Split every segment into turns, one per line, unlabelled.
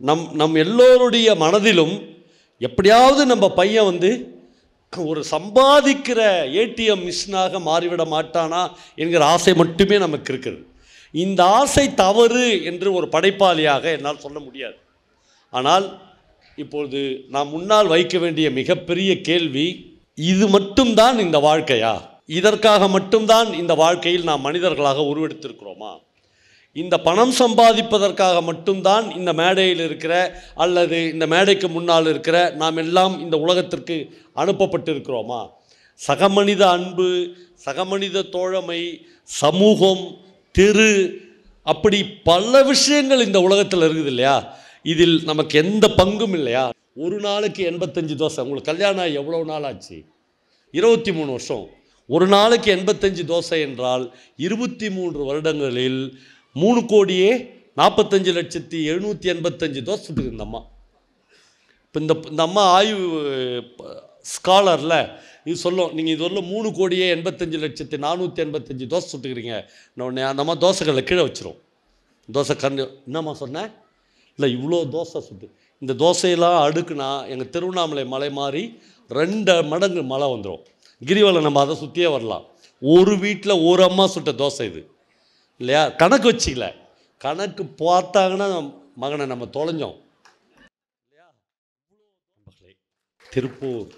நம் எல்லோருடைய மனதிலும் எப்படியாவது நம்ம பையன் வந்து ஒரு சம்பாதிக்கிற ஏடிஎம் மிஷினாக மாறிவிட மாட்டானா என்கிற ஆசை மட்டுமே நமக்கு இருக்குது. இந்த ஆசை தவறு என்று ஒரு படைப்பாளியாக என்னால் சொல்ல முடியாது. ஆனால் இப்பொழுது நாம் முன்னால் வைக்க வேண்டிய மிகப்பெரிய கேள்வி, இது மட்டும்தான் இந்த வாழ்க்கையா? இதற்காக மட்டும்தான் இந்த வாழ்க்கையில் நாம் மனிதர்களாக உருவெடுத்திருக்கிறோமா? இந்த பணம் சம்பாதிப்பதற்காக மட்டும்தான் இந்த மேடையில் இருக்கிற அல்லது இந்த மேடைக்கு முன்னால் இருக்கிற நாம் எல்லாம் இந்த உலகத்திற்கு அனுப்பப்பட்டிருக்கிறோமா? சகமனித அன்பு, சகமனித தோழமை, சமூகம், தெரு, அப்படி பல விஷயங்கள் இந்த உலகத்தில் இருக்குது இல்லையா? இதில் நமக்கு எந்த பங்கும் இல்லையா? ஒரு நாளைக்கு 85 தோசை. உங்களுக்கு கல்யாணம் எவ்வளோ நாள் ஆச்சு? 23 வருஷம். ஒரு நாளைக்கு 85 தோசை என்றால் 23 வருடங்களில் 3,45,785 தோசை சுட்டுக்கு இந்த அம்மா. இப்போ இந்த அம்மா ஆய்வு ஸ்காலரில் இது சொல்லும், நீங்கள் இது வரல 3,85,485 தோசை சுட்டுக்கிறீங்க. நம்ம தோசைகளில் கீழே வச்சிரும். தோசை கண்ணு என்னம்மா சொன்னேன்? இல்லை, இவ்வளோ தோசை சுட்டு. இந்த தோசையெல்லாம் அடுக்குனா எங்கள் திருவண்ணாமலை மலை மாதிரி 2 மடங்கு மழை வந்துடும். கிரிவலம் நம்ம அதை சுற்றியே வரலாம். ஒரு வீட்டில் ஒரு அம்மா சுட்ட தோசை இது இல்லையா? கணக்கு வச்சிக்கல, கணக்கு பார்த்தாங்கன்னா மகனை நம்ம தொலைஞ்சோம் இல்லையா? திருப்பூர்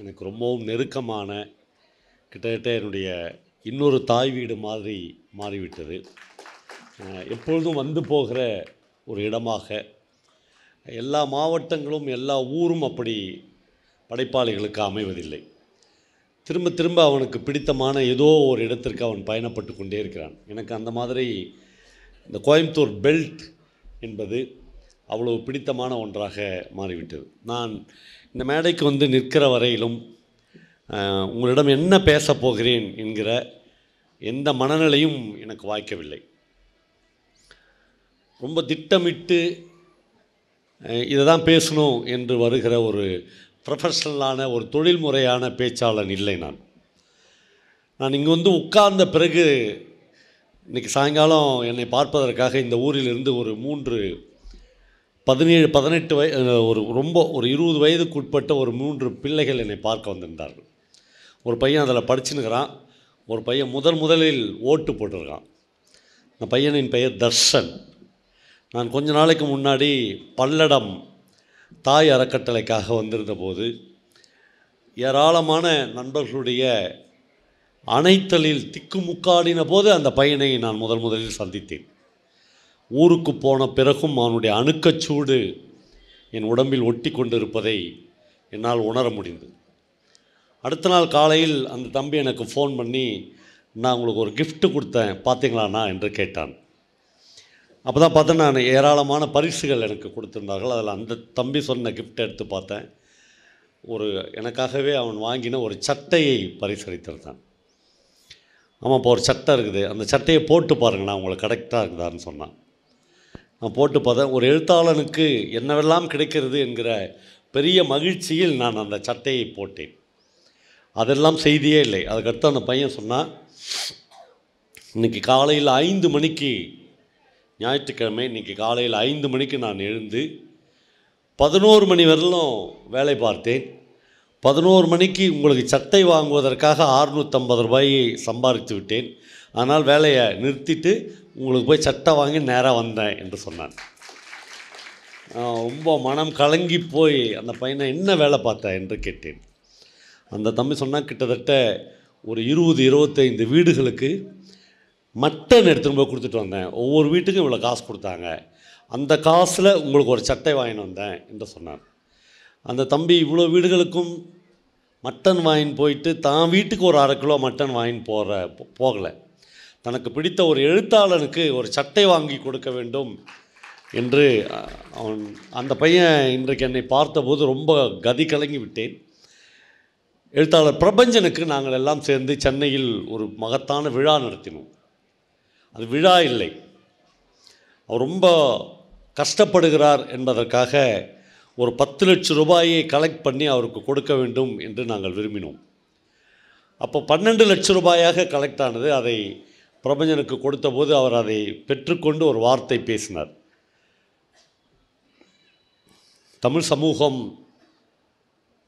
எனக்கு ரொம்பவும் நெருக்கமான, கிட்டத்தட்ட என்னுடைய இன்னொரு தாய் வீடு மாதிரி மாறிவிட்டது. எப்பொழுதும் வந்து போகிற ஒரு இடமாக, எல்லா மாவட்டங்களும் எல்லா ஊரும் அப்படி படைப்பாளிகளுக்கு அமைவதில்லை. திரும்ப திரும்ப அவனுக்கு பிடித்தமான ஏதோ ஒரு இடத்திற்கு அவன் பயணப்பட்டு கொண்டே இருக்கிறான். எனக்கு அந்த மாதிரி இந்த கோயம்புத்தூர் பெல்ட் என்பது அவ்வளவு பிடித்தமான ஒன்றாக மாறிவிட்டது. நான் இந்த மேடைக்கு வந்து நிற்கிற வரையிலும் உங்களிடம் என்ன பேசப் போகிறேன் என்கிற எந்த மனநிலையும் எனக்கு வாய்க்கவில்லை. ரொம்ப திட்டமிட்டு இதை தான் பேசணும் என்று வருகிற ஒரு ப்ரொஃபஷ்னலான ஒரு தொழில்முறையான பேச்சாளன் இல்லை. நான் இங்கே வந்து உட்கார்ந்த பிறகு இன்றைக்கி சாயங்காலம் என்னை பார்ப்பதற்காக இந்த ஊரிலிருந்து ஒரு 17-18 ஒரு 20 வயதுக்கு உட்பட்ட ஒரு 3 பிள்ளைகள் என்னை பார்க்க வந்திருந்தார்கள். ஒரு பையன் அதில் படிச்சுன்னுக்கிறான், ஒரு பையன் முதலில் ஓட்டு போட்டிருக்கான். அந்த பையனின் பெயர் தர்ஷன். நான் கொஞ்ச நாளைக்கு முன்னாடி பல்லடம் தாய் அறக்கட்டளைக்காக வந்திருந்த போது ஏராளமான நண்பர்களுடைய அணைத்தலில் திக்குமுக்காடின போது அந்த பையனை நான் முதலில் சந்தித்தேன். ஊருக்கு போன பிறகும் அவனுடைய அணுக்கச்சூடு என் உடம்பில் ஒட்டி கொண்டிருப்பதை என்னால் உணர முடிந்தது. அடுத்த நாள் காலையில் அந்த தம்பி எனக்கு ஃபோன் பண்ணி, நான் உங்களுக்கு ஒரு கிஃப்ட் கொடுத்தேன் பார்த்தீங்களாண்ணா என்று கேட்டான். அப்போ தான் பார்த்தேன், நான் ஏராளமான பரிசுகள் எனக்கு கொடுத்துருந்தார்கள். அதில் அந்த தம்பி சொன்ன கிஃப்ட் எடுத்து பார்த்தேன். எனக்காகவே அவன் வாங்கின ஒரு சட்டையை பரிசளித்திருந்தான். ஆமாம், இப்போ ஒரு சட்டை இருக்குது, அந்த சட்டையை போட்டு பாருங்கண்ணா உங்களுக்கு கரெக்டாக இருக்குதான்னு சொன்னான். நான் போட்டு பார்த்தேன். ஒரு எழுத்தாளனுக்கு என்னவெல்லாம் கிடைக்கிறது என்கிற பெரிய மகிழ்ச்சியில் நான் அந்த சட்டையை போட்டேன். அதெல்லாம் செய்தியே இல்லை. அதுக்கடுத்து அந்த பையன் சொன்னான், இன்றைக்கி காலையில் 5 மணிக்கு, ஞாயிற்றுக்கிழமை, இன்றைக்கி காலையில் 5 மணிக்கு நான் எழுந்து 11 மணி வரலும் வேலை பார்த்தேன். 11 மணிக்கு உங்களுக்கு சட்டை வாங்குவதற்காக 650 ரூபாயை சம்பாதித்து விட்டேன். ஆனால் வேலையை நிறுத்திட்டு உங்களுக்கு போய் சட்டை வாங்கி நேராக வந்தேன் என்று சொன்னான். ரொம்ப மனம் கலங்கி போய் அந்த பையனை என்ன வேலை பார்த்தேன் என்று கேட்டேன். அந்த தம்பி சொன்னால், கிட்டத்தட்ட ஒரு 20-25 வீடுகளுக்கு மட்டன் எடுத்துகிட்டு போய் கொடுத்துட்டு வந்தேன். ஒவ்வொரு வீட்டுக்கும் இவ்வளோ காசு கொடுத்தாங்க, அந்த காசில் உங்களுக்கு ஒரு சட்டை வாங்கின்னு வந்தேன் என்று சொன்னான். அந்த தம்பி இவ்வளோ வீடுகளுக்கும் மட்டன் வாங்கின்னு போயிட்டு தான் வீட்டுக்கு ஒரு 1/2 கிலோ மட்டன் வாங்கின்னு போகலை. தனக்கு பிடித்த ஒரு எழுத்தாளனுக்கு ஒரு சட்டை வாங்கி கொடுக்க வேண்டும் என்று அந்த பையன் இன்றைக்கு என்னை பார்த்தபோது ரொம்ப கதி கலங்கி விட்டேன். எழுத்தாளர் பிரபஞ்சனுக்கு நாங்கள் எல்லாம் சேர்ந்து சென்னையில் ஒரு மகத்தான விழா நடத்தினோம். அது விழா இல்லை, அவர் ரொம்ப கஷ்டப்படுகிறார் என்பதற்காக ஒரு 10 லட்சம் ரூபாயை கலெக்ட் பண்ணி அவருக்கு கொடுக்க வேண்டும் என்று நாங்கள் விரும்பினோம். அப்போ 12 லட்சம் ரூபாயாக கலெக்ட் ஆனது. அதை பிரபஞ்சனுக்கு கொடுத்தபோது அவர் அதை பெற்றுக்கொண்டு ஒரு வார்த்தை பேசினார். தமிழ் சமூகம்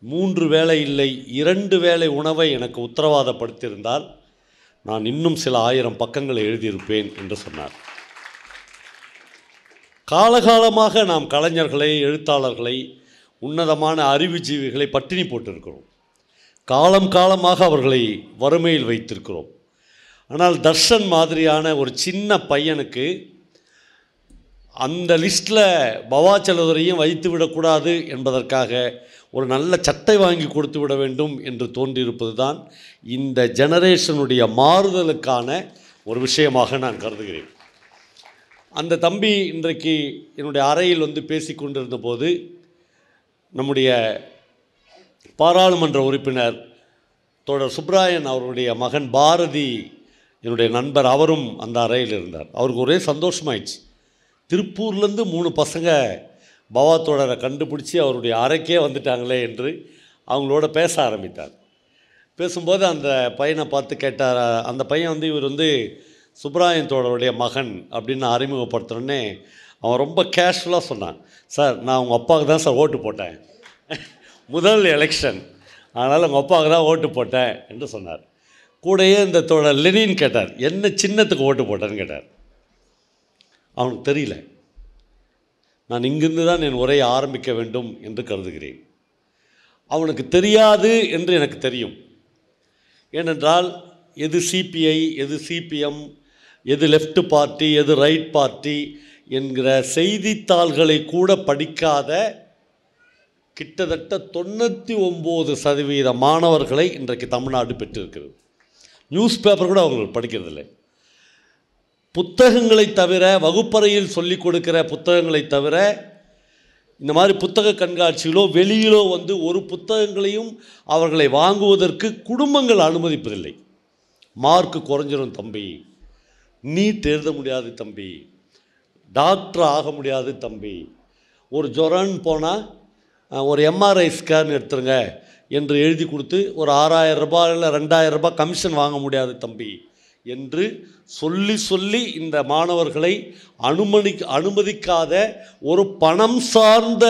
3 வேளை இல்லை 2 வேளை உணவை எனக்கு உத்தரவாதப்படுத்தியிருந்தால் நான் இன்னும் சில 1000 பக்கங்களை எழுதியிருப்பேன் என்று சொன்னார். காலகாலமாக நாம் கலைஞர்களை, எழுத்தாளர்களை, உன்னதமான அறிவுஜீவிகளை பட்டினி போட்டிருக்கிறோம். காலம் காலமாக அவர்களை வறுமையில் வைத்திருக்கிறோம். ஆனால் தர்ஷன் மாதிரியான ஒரு சின்ன பையனுக்கு அந்த லிஸ்ட்டில் பவாச்சலதுரையும் வைத்து விடக்கூடாது என்பதற்காக ஒரு நல்ல சட்டை வாங்கி கொடுத்து விட வேண்டும் என்று தோன்றியிருப்பது தான் இந்த ஜெனரேஷனுடைய மாறுதலுக்கான ஒரு விஷயமாக நான் கருதுகிறேன். அந்த தம்பி இன்றைக்கு என்னுடைய அறையில் வந்து பேசி கொண்டிருந்த போது நம்முடைய பாராளுமன்ற உறுப்பினர் தோழர் சுப்ராயன் அவருடைய மகன் பாரதி என்னுடைய நண்பர், அவரும் அந்த அறையில் இருந்தார். அவருக்கு ஒரே சந்தோஷமாயிடுச்சு. திருப்பூர்லேருந்து 3 பசங்க பவா தோழரை கண்டுபிடிச்சி அவருடைய அறைக்கே வந்துட்டாங்களே என்று அவங்களோட பேச ஆரம்பித்தார். பேசும்போது அந்த பையனை பார்த்து கேட்டார். அந்த பையன் வந்து இவர் வந்து சுப்ராயன் தோழருடைய மகன் அப்படின்னு அறிமுகப்படுத்தினோடனே அவன் ரொம்ப கேஷுவலாக சொன்னான், சார் நான் உங்கள் அப்பாவுக்கு தான் சார் ஓட்டு போட்டேன், முதல் எலெக்ஷன், அதனால் உங்கள் அப்பாவுக்கு தான் ஓட்டு போட்டேன் என்று சொன்னார். கூடயே இந்த தோழர் லெனின் கேட்டார், என்ன சின்னத்துக்கு ஓட்டு போட்டேன்னு கேட்டார். அவனுக்கு தெரியல. நான் இங்கிருந்து தான் என் உரையை ஆரம்பிக்க வேண்டும் என்று கருதுகிறேன். அவனுக்கு தெரியாது என்று எனக்கு தெரியும். ஏனென்றால் எது சிபிஐ, எது சிபிஎம், எது லெஃப்ட் பார்ட்டி, எது ரைட் பார்ட்டி என்கிற செய்தித்தாள்களை கூட படிக்காத கிட்டத்தட்ட 99% மாணவர்களை இன்றைக்கு தமிழ்நாடு பெற்றிருக்கிறது. நியூஸ் பேப்பர் கூட அவங்க படிக்கிறதில்லை. புத்தகங்களை தவிர, வகுப்பறையில் சொல்லிக் கொடுக்கிற புத்தகங்களை தவிர இந்த மாதிரி புத்தக கண்காட்சிகளோ வெளியிலோ வந்து ஒரு புத்தகங்களையும் அவர்களை வாங்குவதற்கு குடும்பங்கள் அனுமதிப்பதில்லை. மார்க்கு குறைஞ்சிரும் தம்பி, நீட் எழுத முடியாது தம்பி, டாக்டர் ஆக முடியாது தம்பி, ஒரு ஜொரன்னு போனால் ஒரு எம்ஆர்ஐ ஸ்கேன் எடுத்துருங்க என்று எழுதி கொடுத்து ஒரு 6000 ரூபாய் இல்லை 2000 ரூபாய் கமிஷன் வாங்க முடியாது தம்பி என்று சொல்லி சொல்லி இந்த மாணவர்களை அனுமதிக்காத ஒரு பணம் சார்ந்த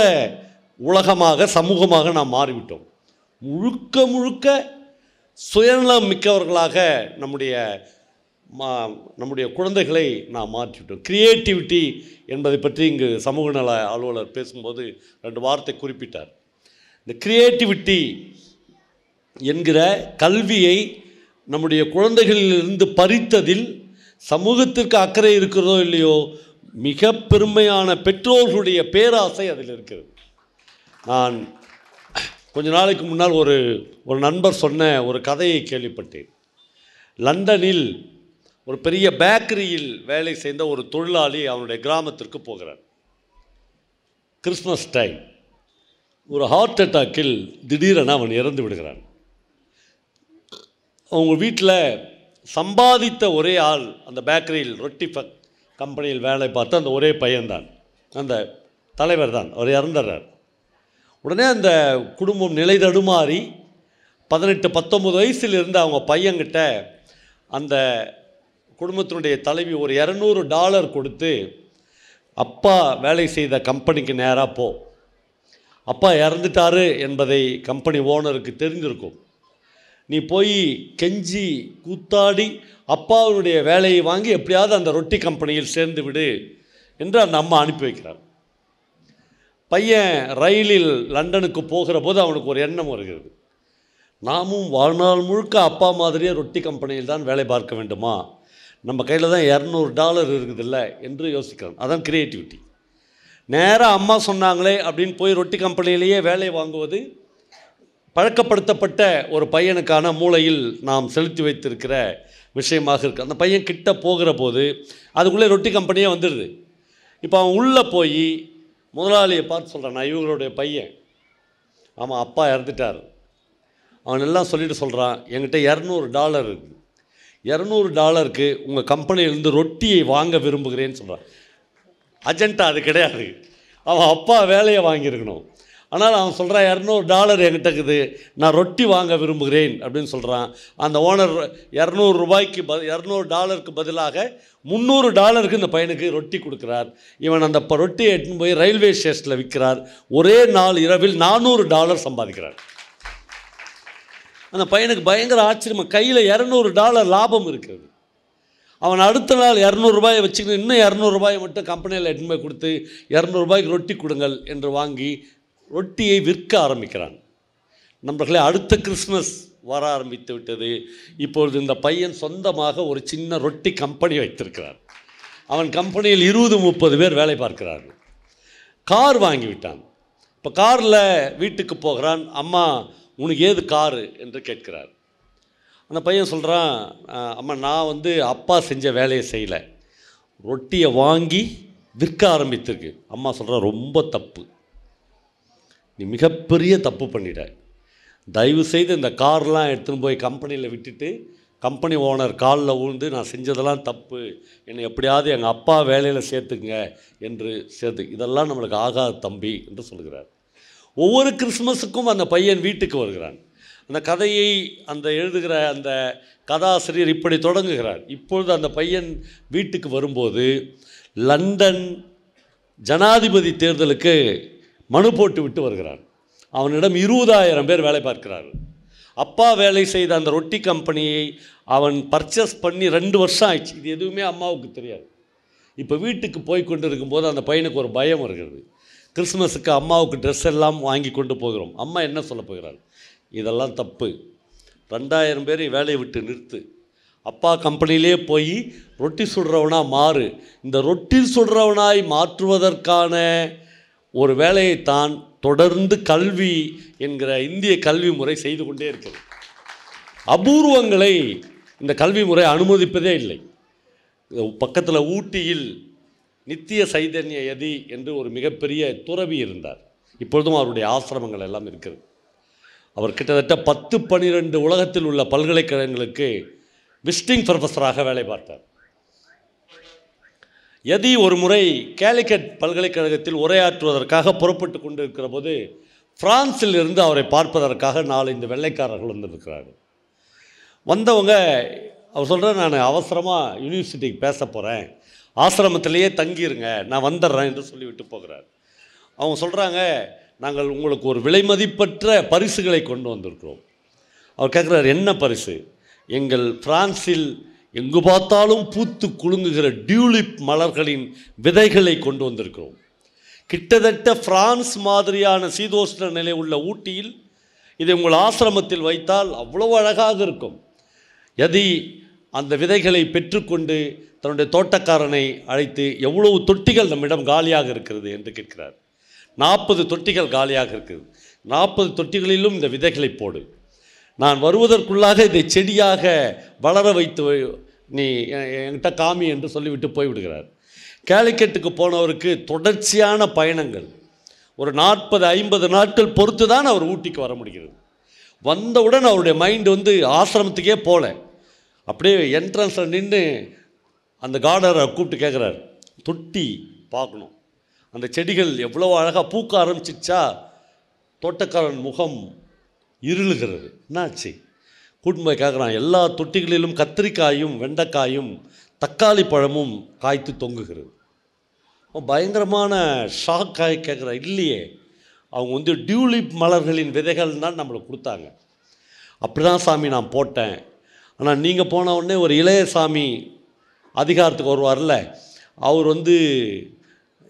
உலகமாக, சமூகமாக நாம் மாறிவிட்டோம். முழுக்க முழுக்க சுயநலம் மிக்கவர்களாக நம்முடைய குழந்தைகளை நாம் மாற்றிவிட்டோம். கிரியேட்டிவிட்டி என்பதை பற்றி இங்கு சமூக நல அலுவலர் பேசும்போது 2 வார்த்தை குறிப்பிட்டார். இந்த கிரியேட்டிவிட்டி என்கிற கல்வியை நம்முடைய குழந்தைகளிலிருந்து பறித்ததில் சமூகத்திற்கு அக்கறை இருக்கிறதோ இல்லையோ, மிக பெருமையான பெற்றோர்களுடைய பேராசை அதில் இருக்கிறது. நான் கொஞ்ச நாளைக்கு முன்னால் ஒரு நண்பர் சொன்ன ஒரு கதையை கேள்விப்பட்டேன். லண்டனில் ஒரு பெரிய பேக்கரியில் வேலை செய்த ஒரு தொழிலாளி அவனுடைய கிராமத்திற்கு போகிறார். Christmas time. ஒரு ஹார்ட் அட்டாக்கில் திடீரென அவன் இறந்து விடுகிறான். அவங்க வீட்டில் சம்பாதித்த ஒரே ஆள் அந்த பேக்கரியில் ரொட்டி கம்பெனியில் வேலை பார்த்த அந்த ஒரே பையன்தான், அந்த தலைவர் தான். அவர் இறந்துடுறார். உடனே அந்த குடும்பம் நிலை தடுமாறி 18-19 வயசில் இருந்து அவங்க பையன்கிட்ட அந்த குடும்பத்தினுடைய தலைவி ஒரு $200 கொடுத்து, அப்பா வேலை செய்த கம்பெனிக்கு நேராக போ, அப்பா இறந்துட்டாரு என்பதை கம்பெனி ஓனருக்கு தெரிஞ்சிருக்கும், நீ போய் கெஞ்சி கூத்தாடி அப்பாவுடைய வேலையை வாங்கி எப்படியாவது அந்த ரொட்டி கம்பெனியில் சேர்ந்து விடு என்று அந்த அம்மா அனுப்பி வைக்கிறார். பையன் ரயிலில் லண்டனுக்கு போகிற போது அவனுக்கு ஒரு எண்ணம் வருகிறது, நாமும் வாழ்நாள் முழுக்க அப்பா மாதிரியே ரொட்டி கம்பெனியில் தான் வேலை பார்க்க வேண்டுமா, நம்ம கையில் தான் $200 இருக்குதில்ல என்று யோசிக்கிறான். அதான் கிரியேட்டிவிட்டி. நேராக அம்மா சொன்னாங்களே அப்படின்னு போய் ரொட்டி கம்பெனியிலேயே வேலை வாங்குவது பழக்கப்படுத்தப்பட்ட ஒரு பையனுக்கான மூளையில் நாம் செலுத்தி வைத்திருக்கிற விஷயமாக இருக்குது. அந்த பையன் கிட்ட போகிற போது அதுக்குள்ளே ரொட்டி கம்பெனியே வந்துடுது. இப்போ அவன் உள்ளே போய் முதலாளியை பார்த்து சொல்கிறான், நான் இவங்களுடைய பையன், ஆமாம் அப்பா இறந்துட்டார். அவன் எல்லாம் சொல்லிட்டு சொல்கிறான், என்கிட்ட $200 இருக்குது, $200க்கு உங்கள் கம்பெனியிலேருந்து ரொட்டியை வாங்க விரும்புகிறேன்னு சொல்கிறான். அஜெண்டா அது கிடையாது, அவன் அப்பா வேலையை வாங்கியிருக்கணும். ஆனால் அவன் சொல்கிறான் $200 என்கிட்ட இருக்குது, நான் ரொட்டி வாங்க விரும்புகிறேன் அப்படின்னு சொல்கிறான். அந்த ஓனர் $200க்கு பதிலாக $300 இந்த பையனுக்கு ரொட்டி கொடுக்குறார். இவன் அந்த ரொட்டியை எடுத்துன்னு போய் ரயில்வே ஸ்டேஷனில் விற்கிறார். ஒரே நாள் இரவில் $400 சம்பாதிக்கிறார். அந்த பையனுக்கு பயங்கர ஆச்சரியமாக, கையில் $200 லாபம் இருக்கிறது. அவன் அடுத்த நாள் $200 வச்சுக்கிட்டு இன்னும் $200 மட்டும் கம்பெனியில் எடுத்துன்னு போய் கொடுத்து $200 ரொட்டி கொடுங்கள் என்று வாங்கி ரொட்டியை விற்க ஆரம்பிக்கிறான். நண்பர்களே, அடுத்த கிறிஸ்மஸ் வர ஆரம்பித்து விட்டது. இப்பொழுது இந்த பையன் சொந்தமாக ஒரு சின்ன ரொட்டி கம்பெனி வைத்திருக்கிறார். அவன் கம்பெனியில் 20-30 பேர் வேலை பார்க்கிறார்கள். கார் வாங்கிவிட்டான். இப்போ காரில் வீட்டுக்கு போகிறான். அம்மா, உனக்கு ஏது காரு என்று கேட்கிறார். அந்த பையன் சொல்கிறான், அம்மா, நான் அப்பா செஞ்ச வேலையை செய்யலை, ரொட்டியை வாங்கி விற்க ஆரம்பித்திருக்கு. அம்மா சொல்கிறா, ரொம்ப தப்பு, நீ மிகப்பெரிய தப்பு பண்ணிட்ட. தயவுசெய்து இந்த கார்லாம் எடுத்துன்னு போய் கம்பெனியில் விட்டுட்டு கம்பெனி ஓனர் காலில் விழுந்து, நான் செஞ்சதெல்லாம் தப்பு, என்னை எப்படியாவது எங்கள் அப்பா வேலையில் சேர்த்துக்குங்க என்று இதெல்லாம் நம்மளுக்கு ஆகாது தம்பி என்று சொல்கிறார். ஒவ்வொரு கிறிஸ்மஸுக்கும் அந்த பையன் வீட்டுக்கு வருகிறான். அந்த கதையை எழுதுகிற அந்த கதாசிரியர் இப்படி தொடங்குகிறார். இப்பொழுது அந்த பையன் வீட்டுக்கு வரும்போது லண்டன் ஜனாதிபதி தேர்தலுக்கு மனு போட்டு விட்டு வருகிறான். அவனிடம் 20,000 பேர் வேலை பார்க்கிறார்கள். அப்பா வேலை செய்த அந்த ரொட்டி கம்பெனியை அவன் பர்ச்சேஸ் பண்ணி 2 வருஷம் ஆயிடுச்சு. இது எதுவுமே அம்மாவுக்கு தெரியாது. இப்போ வீட்டுக்கு போய் கொண்டு இருக்கும்போது அந்த பையனுக்கு ஒரு பயம் வருகிறது. கிறிஸ்மஸுக்கு அம்மாவுக்கு ட்ரெஸ் எல்லாம் வாங்கி கொண்டு போகிறோம். அம்மா என்ன சொல்ல போகிறாள்? இதெல்லாம் தப்பு, 2000 பேரை வேலையை விட்டு நிறுத்து, அப்பா கம்பெனியிலே போய் ரொட்டி சுடுறவனாக மாறு. இந்த ரொட்டி சுடுறவனாய் மாற்றுவதற்கான ஒரு வேலையைத்தான் தொடர்ந்து கல்வி என்கிற இந்திய கல்வி முறை செய்து கொண்டே இருக்கிறது. அபூர்வங்களை இந்த கல்வி முறை அனுமதிப்பதே இல்லை. பக்கத்தில் ஊட்டியில் நித்திய சைதன்ய யதி என்று ஒரு மிகப்பெரிய துறவி இருந்தார். இப்பொழுதும் அவருடைய ஆசிரமங்கள் எல்லாம் இருக்கிறது. அவர் கிட்டத்தட்ட 10-12 உலகத்தில் உள்ள பல்கலைக்கழகங்களுக்கு விசிட்டிங் ப்ரொஃபஸராக வேலை பார்த்தார். யதி ஒரு முறை கேலிக்கட் பல்கலைக்கழகத்தில் உரையாற்றுவதற்காக புறப்பட்டு கொண்டு இருக்கிற போது பிரான்சில் இருந்து அவரை பார்ப்பதற்காக 4-5 வெள்ளைக்காரர்கள் வந்திருக்கிறார்கள். வந்தவங்க அவர் சொல்கிறார், நான் அவசரமாக யூனிவர்சிட்டிக்கு பேச போகிறேன், ஆசிரமத்திலேயே தங்கிருங்க, நான் வந்துடுறேன் என்று சொல்லிவிட்டு போகிறார். அவங்க சொல்கிறாங்க, நாங்கள் உங்களுக்கு ஒரு விலை மதிப்பற்ற பரிசுகளை கொண்டு வந்திருக்கிறோம். அவர் கேட்குறார், என்ன பரிசு? எங்கள் பிரான்சில் எங்கு பார்த்தாலும் பூத்து குலுங்குகிற டியூலிப் மலர்களின் விதைகளை கொண்டு வந்திருக்கிறோம். கிட்டத்தட்ட பிரான்ஸ் மாதிரியான சீதோஷ்ண நிலை உள்ள ஊட்டியில் இதை உங்கள் ஆசிரமத்தில் வைத்தால் அவ்வளவு அழகாக இருக்கும். யதி அந்த விதைகளை பெற்றுக்கொண்டு தன்னுடைய தோட்டக்காரனை அழைத்து, எவ்வளவு தொட்டிகள் நம்மிடம் காலியாக இருக்கிறது என்று கேட்கிறார். 40 தொட்டிகள் காலியாக இருக்குது, 40 தொட்டிகளிலும் இந்த விதைகளை போடு, நான் வருவதற்குள்ளாக இதை செடியாக வளர வைத்து நீ என்கிட்ட காமி என்று சொல்லிவிட்டு போய்விடுகிறார். கேலிக்கட்டுக்கு போனவருக்கு தொடர்ச்சியான பயணங்கள், ஒரு 40-50 நாட்கள் பொறுத்து தான் அவர் ஊட்டிக்கு வர முடிகிறது. வந்தவுடன் அவருடைய மைண்டு ஆசிரமத்துக்கே போகல, அப்படியே என்ட்ரன்ஸில் நின்று அந்த கார்டரை கூப்பிட்டு கேட்குறார், தொட்டி பார்க்கணும், அந்த செடிகள் எவ்வளோ அழகாக பூக்க ஆரம்பிச்சிச்சா. தோட்டக்காரன் முகம் இருளுகிறது. என்னாச்சு? கூட்டின்னு போய் கேட்குறான், எல்லா தொட்டிகளிலும் கத்திரிக்காயும் வெண்டைக்காயும் தக்காளி பழமும் காய்த்து தொங்குகிறது. பயங்கரமான ஷாக்காய் கேட்குறான், இல்லையே, அவங்க டியூலிப் மலர்களின் விதைகள் தான் நம்மளுக்கு கொடுத்தாங்க. அப்படி தான் சாமி நான் போட்டேன். ஆனால் நீங்கள் போன உடனே ஒரு இளைய சாமி அதிகாரத்துக்கு வருவார்ல, அவர்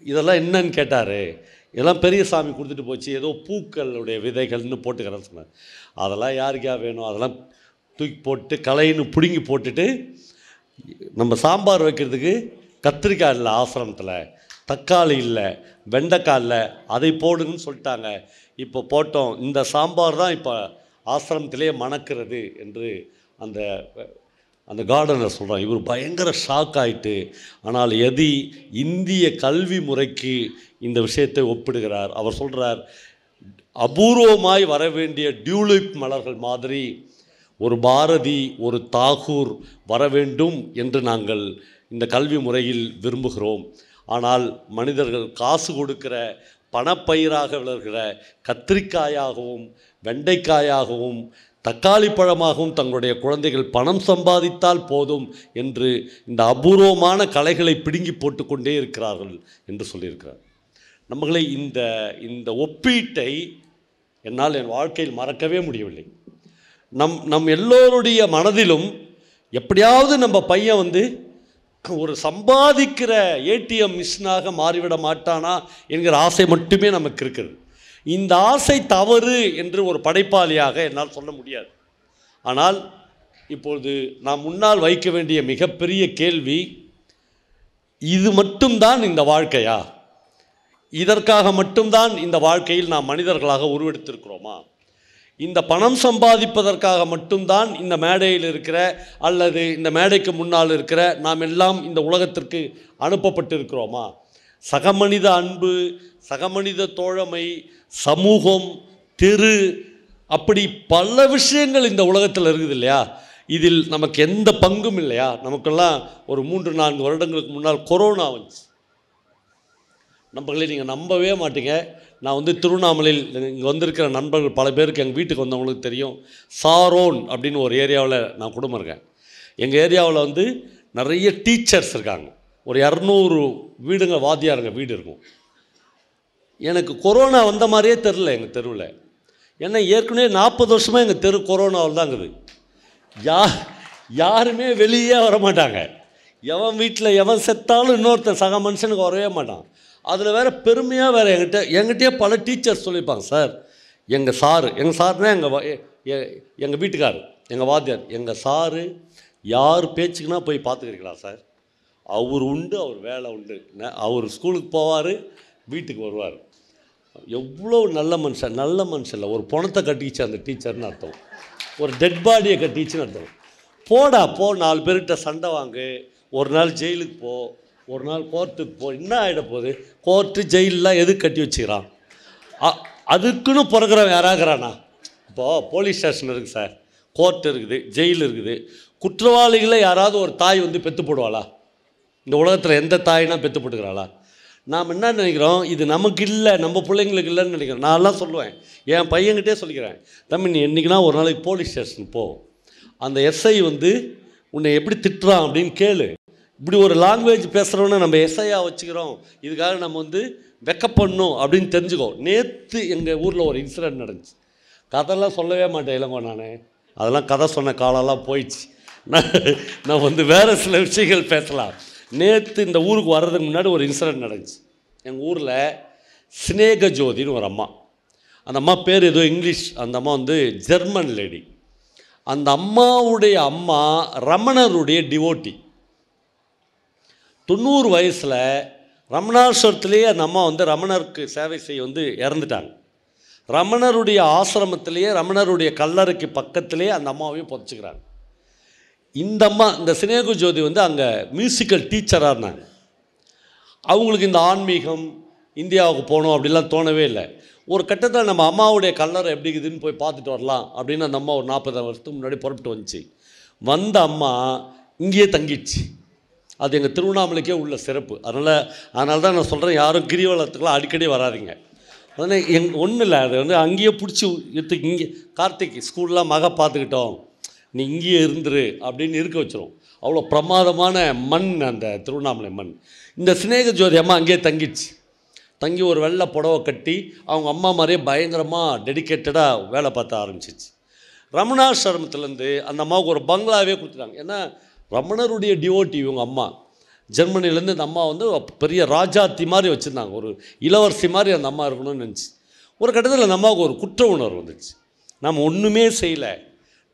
இதெல்லாம் என்னன்னு கேட்டார். இதெல்லாம் பெரிய சாமி கொடுத்துட்டு போச்சு, ஏதோ பூக்களுடைய விதைகள்னு போட்டுக்கிறேன்னு சொன்னார். அதெல்லாம் யாருக்கா வேணும், அதெல்லாம் தூக்கி போட்டு களைன்னு பிடுங்கி போட்டுட்டு, நம்ம சாம்பார் வைக்கிறதுக்கு கத்திரிக்காய் இல்லை ஆசிரமத்தில், தக்காளி இல்லை, வெண்டைக்காய் இல்லை, அதை போடுங்கன்னு சொல்லிட்டாங்க. இப்போ போட்டோம், இந்த சாம்பார் தான் இப்போ ஆசிரமத்திலே மணக்கிறது என்று அந்த கார்டனர் சொல்கிறான். இவர் பயங்கர ஷாக் ஆகிட்டு, ஆனால் யதி இந்திய கல்வி முறைக்கு இந்த விஷயத்தை ஒப்பிடுகிறார். அவர் சொல்கிறார், அபூர்வமாய் வர வேண்டிய டியூலிப் மலர்கள் மாதிரி ஒரு பாரதி, ஒரு தாகூர் வர வேண்டும் என்று நாங்கள் இந்த கல்வி முறையில் விரும்புகிறோம். ஆனால் மனிதர்கள் காசு கொடுக்கிற பணப்பயிராக வளர்கிற கத்திரிக்காயாகவும் வெண்டைக்காயாகவும் தக்காளி பழமாகவும் தங்களுடைய குழந்தைகள் பணம் சம்பாதித்தால் போதும் என்று இந்த அபூர்வமான கலைகளை பிடுங்கி போட்டுக்கொண்டே இருக்கிறார்கள் என்று சொல்லியிருக்கிறார். நம்மளை இந்த ஒப்பீட்டை என்னால் என் வாழ்க்கையில் மறக்கவே முடியவில்லை. நம் எல்லோருடைய மனதிலும் எப்படியாவது நம்ம பையன் ஒரு சம்பாதிக்கிற ஏடிஎம் மிஷினாக மாறிவிட மாட்டானா என்கிற ஆசை மட்டுமே நமக்கு இருக்குது. இந்த ஆசை தவறு என்று ஒரு படைப்பாளியாக என்னால் சொல்ல முடியாது. ஆனால் இப்பொழுது நாம் முன்னால் வைக்க வேண்டிய மிகப்பெரிய கேள்வி, இது மட்டும்தான் இந்த வாழ்க்கையா? இதற்காக மட்டும்தான் இந்த வாழ்க்கையில் நாம் மனிதர்களாக உருவெடுத்திருக்கிறோமா? இந்த பணம் சம்பாதிப்பதற்காக மட்டும்தான் இந்த மேடையில் இருக்கிற அல்லது இந்த மேடைக்கு முன்னால் இருக்கிற நாம் எல்லாம் இந்த உலகத்திற்கு அனுப்பப்பட்டிருக்கிறோமா? சகமனித அன்பு, சகமனித தோழமை, சமூகம், தெரு, அப்படி பல விஷயங்கள் இந்த உலகத்தில் இருக்குது இல்லையா? இதில் நமக்கு எந்த பங்கும் இல்லையா? நமக்கெல்லாம் ஒரு 3-4 வருடங்களுக்கு முன்னால் கொரோனா வந்துச்சு. நண்பர்களே, நீங்கள் நம்பவே மாட்டீங்க. நான் திருவண்ணாமலையில் இங்கே வந்திருக்கிற நண்பர்கள் பல பேருக்கு எங்கள் வீட்டுக்கு வந்தவங்களுக்கு தெரியும். சாரோன் அப்படின்னு ஒரு ஏரியாவில் நான் குடும்பம் இருக்கேன். எங்கள் ஏரியாவில் நிறைய டீச்சர்ஸ் இருக்காங்க. ஒரு 200 வீடுங்க, வாத்தியாருங்க வீடு இருக்கும். எனக்கு கொரோனா வந்த மாதிரியே தெரில எங்கள் தெருவில். ஏன்னா ஏற்கனவே 40 வருஷமாக எங்கள் தெரு கொரோனாவில் தான் இருக்குது. யாருமே வெளியே வரமாட்டாங்க. எவன் வீட்டில் எவன் செத்தாலும் இன்னொருத்தன் சக மனுஷனுக்கு வரவே மாட்டான். அதில் வேறு பெருமையாக வேறு எங்கிட்டே பல டீச்சர்ஸ் சொல்லியிருப்பாங்க, சார் எங்கள் சார்னா எங்கள் வீட்டுக்கார், எங்கள் வாத்தியார், எங்கள் சாரு யார் பேச்சுக்குன்னா போய் பார்த்துக்கிறீங்களா சார்? அவர் உண்டு, அவர் வேலை உண்டு, அவர் ஸ்கூலுக்கு போவார், வீட்டுக்கு வருவார். எவ்வளோ நல்ல மனுஷன் இல்லை. ஒரு பணத்தை கட்டிச்சு அந்த டீச்சர்னு அர்த்தம், ஒரு டெட் பாடியை கட்டிச்சுன்னு அர்த்தம். போடா 4 பேர்கிட்ட சண்டை வாங்கு, ஒரு நாள் ஜெயிலுக்கு போ, ஒரு நாள் கோர்ட்டுக்கு போ, என்ன ஆகிட போகுது? கோர்ட்டு ஜெயிலெலாம் எதுக்கு கட்டி வச்சுக்கிறான்? அதுக்குன்னு பிறகுறவன் யாராகிறானா? இப்போது போலீஸ் ஸ்டேஷன் இருக்குது சார், கோர்ட் இருக்குது, ஜெயில் இருக்குது. குற்றவாளிகளை யாராவது ஒரு தாய் பெற்று போடுவாளா? இந்த உலகத்தில் எந்த தாய்னா பெற்று போட்டுக்கிறாளா? நாம் என்ன நினைக்கிறோம், இது நமக்கு இல்லை, நம்ம பிள்ளைங்களுக்கு இல்லைன்னு நினைக்கிறோம். நான்லாம் சொல்லுவேன், என் பையன்கிட்டே சொல்லிக்கிறேன், தம்பி நீ என்றைக்குனா ஒரு நாளைக்கு போலீஸ் ஸ்டேஷன் போ, அந்த எஸ்ஐ உன்னை எப்படி திட்டுறான் அப்படின்னு கேளு. இப்படி ஒரு லாங்குவேஜ் பேசுகிறவனை நம்ம எஸ்ஐயாக வச்சுக்கிறோம், இதுக்காக நம்ம வெக்கப்படணும் அப்படின்னு தெரிஞ்சுக்கோ. நேற்று எங்கள் ஊரில் ஒரு இன்சிடெண்ட் நடந்துச்சு. கதைலாம் சொல்லவே மாட்டேன் இளங்கோ, நான் அதெல்லாம் கதை சொன்ன காலெல்லாம் போயிடுச்சு. நான் வேறு சில விஷயங்கள் பேசலாம். நேற்று இந்த ஊருக்கு வர்றதுக்கு முன்னாடி ஒரு இன்சிடெண்ட் நடந்துச்சு. எங்கள் ஊரில் ஸ்னேக ஜோதின்னு ஒரு அம்மா, அந்த அம்மா பேர் ஏதோ இங்கிலீஷ், அந்த அம்மா ஜெர்மன் லேடி. அந்த அம்மாவுடைய அம்மா ரமணருடைய டிவோட்டி. 90 வயசில் ரமணாஸ்வரத்திலேயே அந்த அம்மா ரமணருக்கு சேவை செய்ய இறந்துட்டாங்க. ரமணருடைய ஆசிரமத்திலேயே, ரமணருடைய கல்லறைக்கு பக்கத்திலே அந்த அம்மாவையும் புதைச்சிக்கிறாங்க. இந்த அம்மா, இந்த சினேகு ஜோதி அங்கே மியூசிக்கல் டீச்சராக இருந்தாங்க. அவங்களுக்கு இந்த ஆன்மீகம், இந்தியாவுக்கு போகணும் அப்படிலாம் தோணவே இல்லை. ஒரு கட்டத்தில் நம்ம அம்மாவுடைய கல்லறை எப்படி இருக்குதுன்னு போய் பார்த்துட்டு வரலாம் அப்படின்னு அந்த அம்மா ஒரு 40 வருஷத்துக்கு முன்னாடி புறப்பட்டு வந்துச்சு. வந்த அம்மா இங்கேயே தங்கிடுச்சு. அது எங்கள் திருவண்ணாமலைக்கே உள்ள சிறப்பு. அதனால தான் நான் சொல்கிறேன், யாரும் கிரிவலத்துக்குலாம் அடிக்கடி வராதிங்க. அதனால் ஒன்றும் இல்லை, அது அங்கேயே பிடிச்சி இங்கே கார்த்திக் ஸ்கூல்லாம் பார்த்துக்கிட்டோம், நீ இங்கேயே இருந்துரு அப்படின்னு இருக்க வச்சிரும். அவ்வளோ பிரமாதமான மண் அந்த திருவண்ணாமலை மண். இந்த சினேக ஜோதி அம்மா அங்கேயே தங்கிடுச்சு. தங்கி ஒரு வெள்ளை புடவை கட்டி அவங்க அம்மா மாதிரியே பயங்கரமாக டெடிக்கேட்டடாக வேலை பார்த்த ஆரம்பிச்சிச்சு. ரமணாசிரமத்துலேருந்து அந்த அம்மாவுக்கு ஒரு பங்களாவே கொடுத்துட்டாங்க. ஏன்னா ரமணருடைய டிவோட்டி இவங்க அம்மா. ஜெர்மனிலேருந்து அந்த அம்மா பெரிய ராஜாத்தி மாதிரி வச்சுருந்தாங்க, ஒரு இளவரசி மாதிரி அந்த அம்மா இருக்கணும்னு நினச்சி. ஒரு கட்டத்தில் அந்த அம்மாவுக்கு ஒரு குற்ற உணர்வு வந்துச்சு. நம்ம ஒன்றுமே செய்யலை,